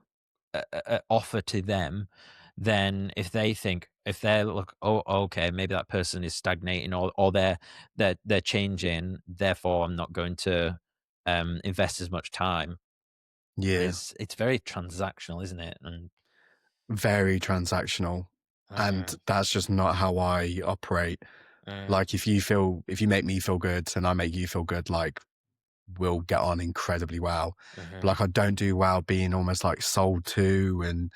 offer to them, then if they look, oh, okay, maybe that person is stagnating or they're changing, therefore I'm not going to invest as much time. yeah. It's very transactional, isn't it? And Very transactional. And mm, that's just not how I operate. mm, Like, if you make me feel good and I make you feel good, like, we'll get on incredibly well. But mhm, like, I don't do well being almost like sold to and,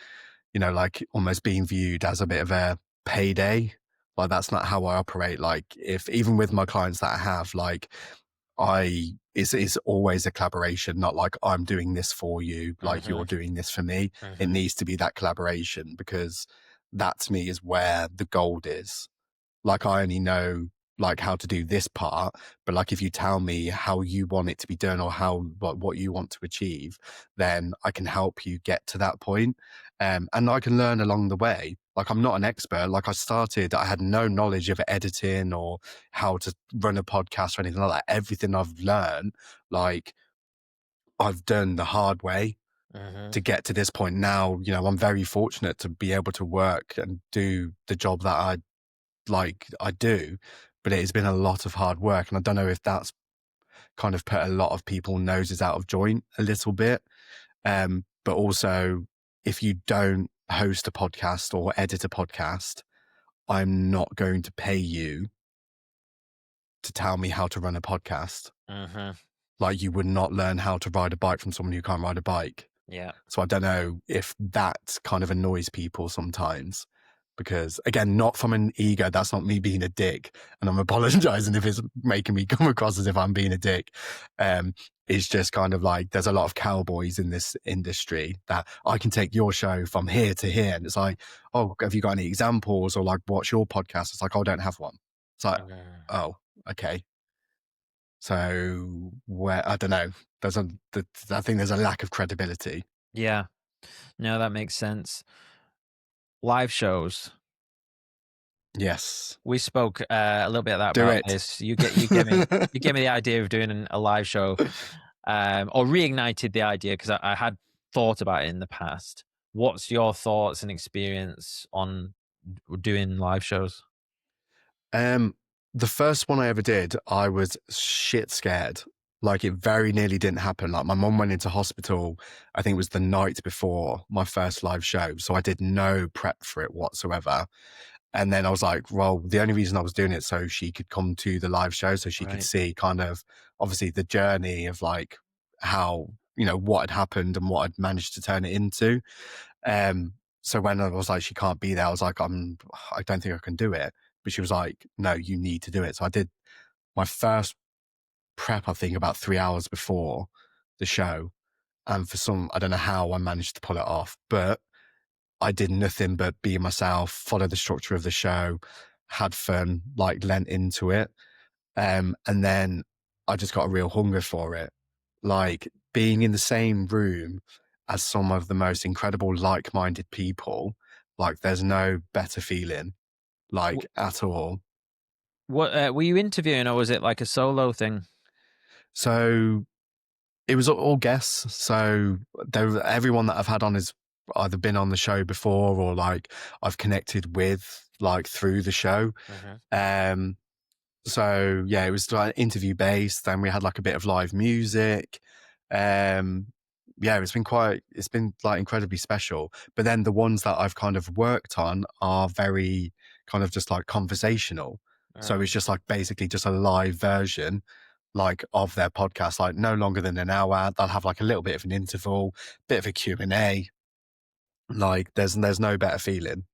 you know, like almost being viewed as a bit of a payday. Like, that's not how I operate. Like, if even with my clients that I have, like, it's always a collaboration, not like I'm doing this for you, like you're mhm, doing this for me. It mhm, needs to be that collaboration because that to me is where the gold is. Like, I only know like how to do this part, but like if you tell me how you want it to be done or how what you want to achieve, then I can help you get to that point. And I can learn along the way. Like, I'm not an expert. Like, I had no knowledge of editing or how to run a podcast or anything like that. Everything I've learned, like, I've done the hard way mhm, to get to this point now. You know, I'm very fortunate to be able to work and do the job that I do, but it has been a lot of hard work. And I don't know if that's kind of put a lot of people noses out of joint a little bit. But also, if you don't host a podcast or edit a podcast, I'm not going to pay you to tell me how to run a podcast. mhm. Like, you would not learn how to ride a bike from someone who can't ride a bike. Yeah. So I don't know if that kind of annoys people sometimes because, again, not from an ego. That's not me being a dick. And I'm apologizing if it's making me come across as if I'm being a dick. Um, it's just kind of like there's a lot of cowboys in this industry that I can take your show from here to here. And it's like, oh, have you got any examples or like, what's your podcast? It's like, oh, I don't have one. It's like, Mm. oh, okay. So where, I don't know. I think there's a lack of credibility. Yeah. No, that makes sense. Live shows. Yes. We spoke a little bit Do about it. this. You gave me the idea of doing a live show, or reignited the idea because I had thought about it in the past. What's your thoughts and experience on doing live shows? Um, the first one I ever did, I was shit scared. Like it very nearly didn't happen. Like my mum went into hospital, I think it was the night before my first live show. So I did no prep for it whatsoever. And then I was like, well, the only reason I was doing it so she could come to the live show, so she could Right. see kind of obviously the journey of like how, what had happened and what I'd managed to turn it into. So when I was like, she can't be there, I was like, I don't think I can do it. But she was like, no, you need to do it. So I did my first prep, I think about 3 hours before the show. And for I don't know how I managed to pull it off, but I did nothing but be myself, follow the structure of the show, had fun, like lent into it. And then I just got a real hunger for it. Like being in the same room as some of the most incredible, like-minded people, like there's no better feeling, like Wh- at all. What were you interviewing, or was it like a solo thing? So it was all guests. So everyone that I've had on has either been on the show before or like I've connected with like through the show. Mhm. Um, So yeah, it was like interview based. Then we had like a bit of live music. Um, yeah, it's been like incredibly special. But then the ones that I've kind of worked on are very kind of just like conversational. So it's just like basically just a live version like of their podcast, like no longer than an hour. They'll have like a little bit of an interval, bit of a Q&A. Like there's no better feeling.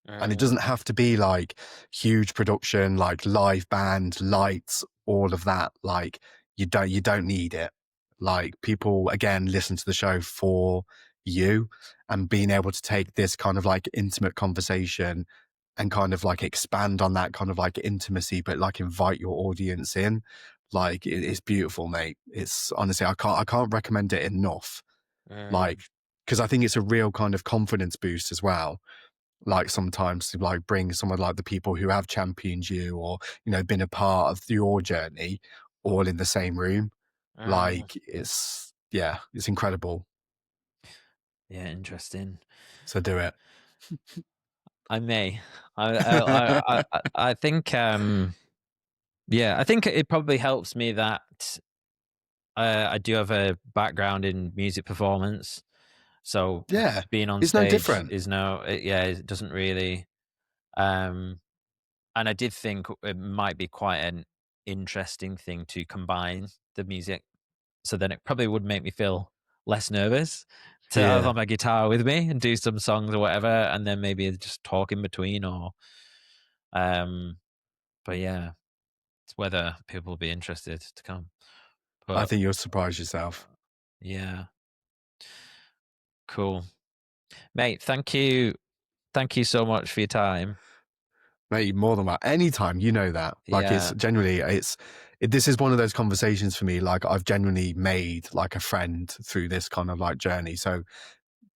And it doesn't have to be like huge production, like live band, lights, all of that. Like you don't need it. Like people again listen to the show for you, and being able to take this kind of like intimate conversation and kind of like expand on that kind of like intimacy, but like invite your audience in. Like it's beautiful, mate. It's honestly, I can't recommend it enough. Like, because I think it's a real kind of confidence boost as well, like sometimes to like bring someone like the people who have championed you or been a part of your journey all in the same room. Mm. Like it's incredible. Yeah, interesting. So do it. I may. I think. Yeah, I think it probably helps me that I do have a background in music performance, so Yeah, being on it's no stage different. is no. Yeah, it doesn't really. Um, and I did think it might be quite an interesting thing to combine the music, so then it probably would make me feel less nervous to have Yeah, on my guitar with me and do some songs or whatever, and then maybe just talk in between or. Um, but yeah, it's whether people will be interested to come. I But think you'll surprise yourself. yeah, cool, mate. Thank you so much for your time. Mate, more than that. Anytime, that. Like it's Yeah, genuinely, this is one of those conversations for me. Like I've genuinely made like a friend through this kind of like journey. So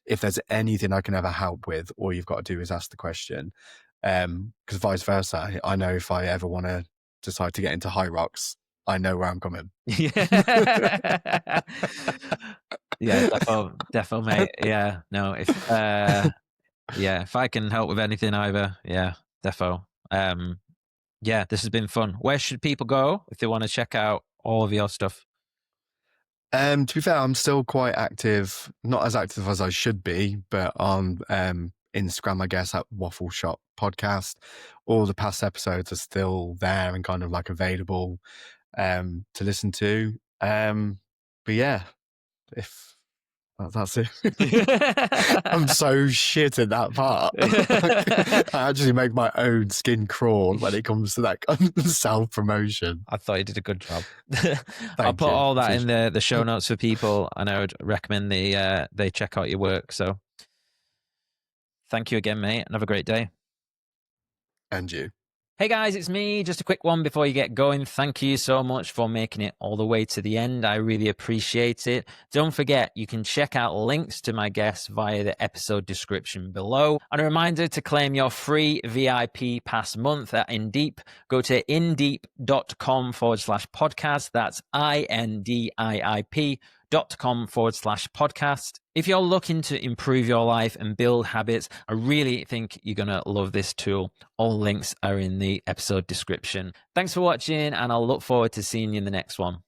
if there's anything I can ever help with, all you've got to do is ask the question. Because vice versa, I know if I ever want to decide to get into high rocks, I know where I'm coming. yeah, yeah, defo, mate. Yeah, no, if I can help with anything either, yeah, defo. Yeah, this has been fun. Where should people go if they want to check out all of your stuff? To be fair, I'm still quite active, not as active as I should be, but on Instagram, I guess, at Waffle Shop Podcast. All the past episodes are still there and kind of like available to listen to. But yeah, if that's it. I'm so shit at that part. I actually make my own skin crawl when it comes to that kind of self promotion. I thought you did a good job. I'll Thank put you. all that in Appreciate the show notes for people, and I would recommend they check out your work. So thank you again, mate, and have a great day. And you. Hey guys, it's me. Just a quick one before you get going. Thank you so much for making it all the way to the end. I really appreciate it. Don't forget, you can check out links to my guests via the episode description below. And a reminder to claim your free VIP pass month at InDeep. Go to indeep.com/podcast. That's INDIIP.com/podcast. If you're looking to improve your life and build habits, I really think you're going to love this tool. All links are in the episode description. Thanks for watching, and I'll look forward to seeing you in the next one.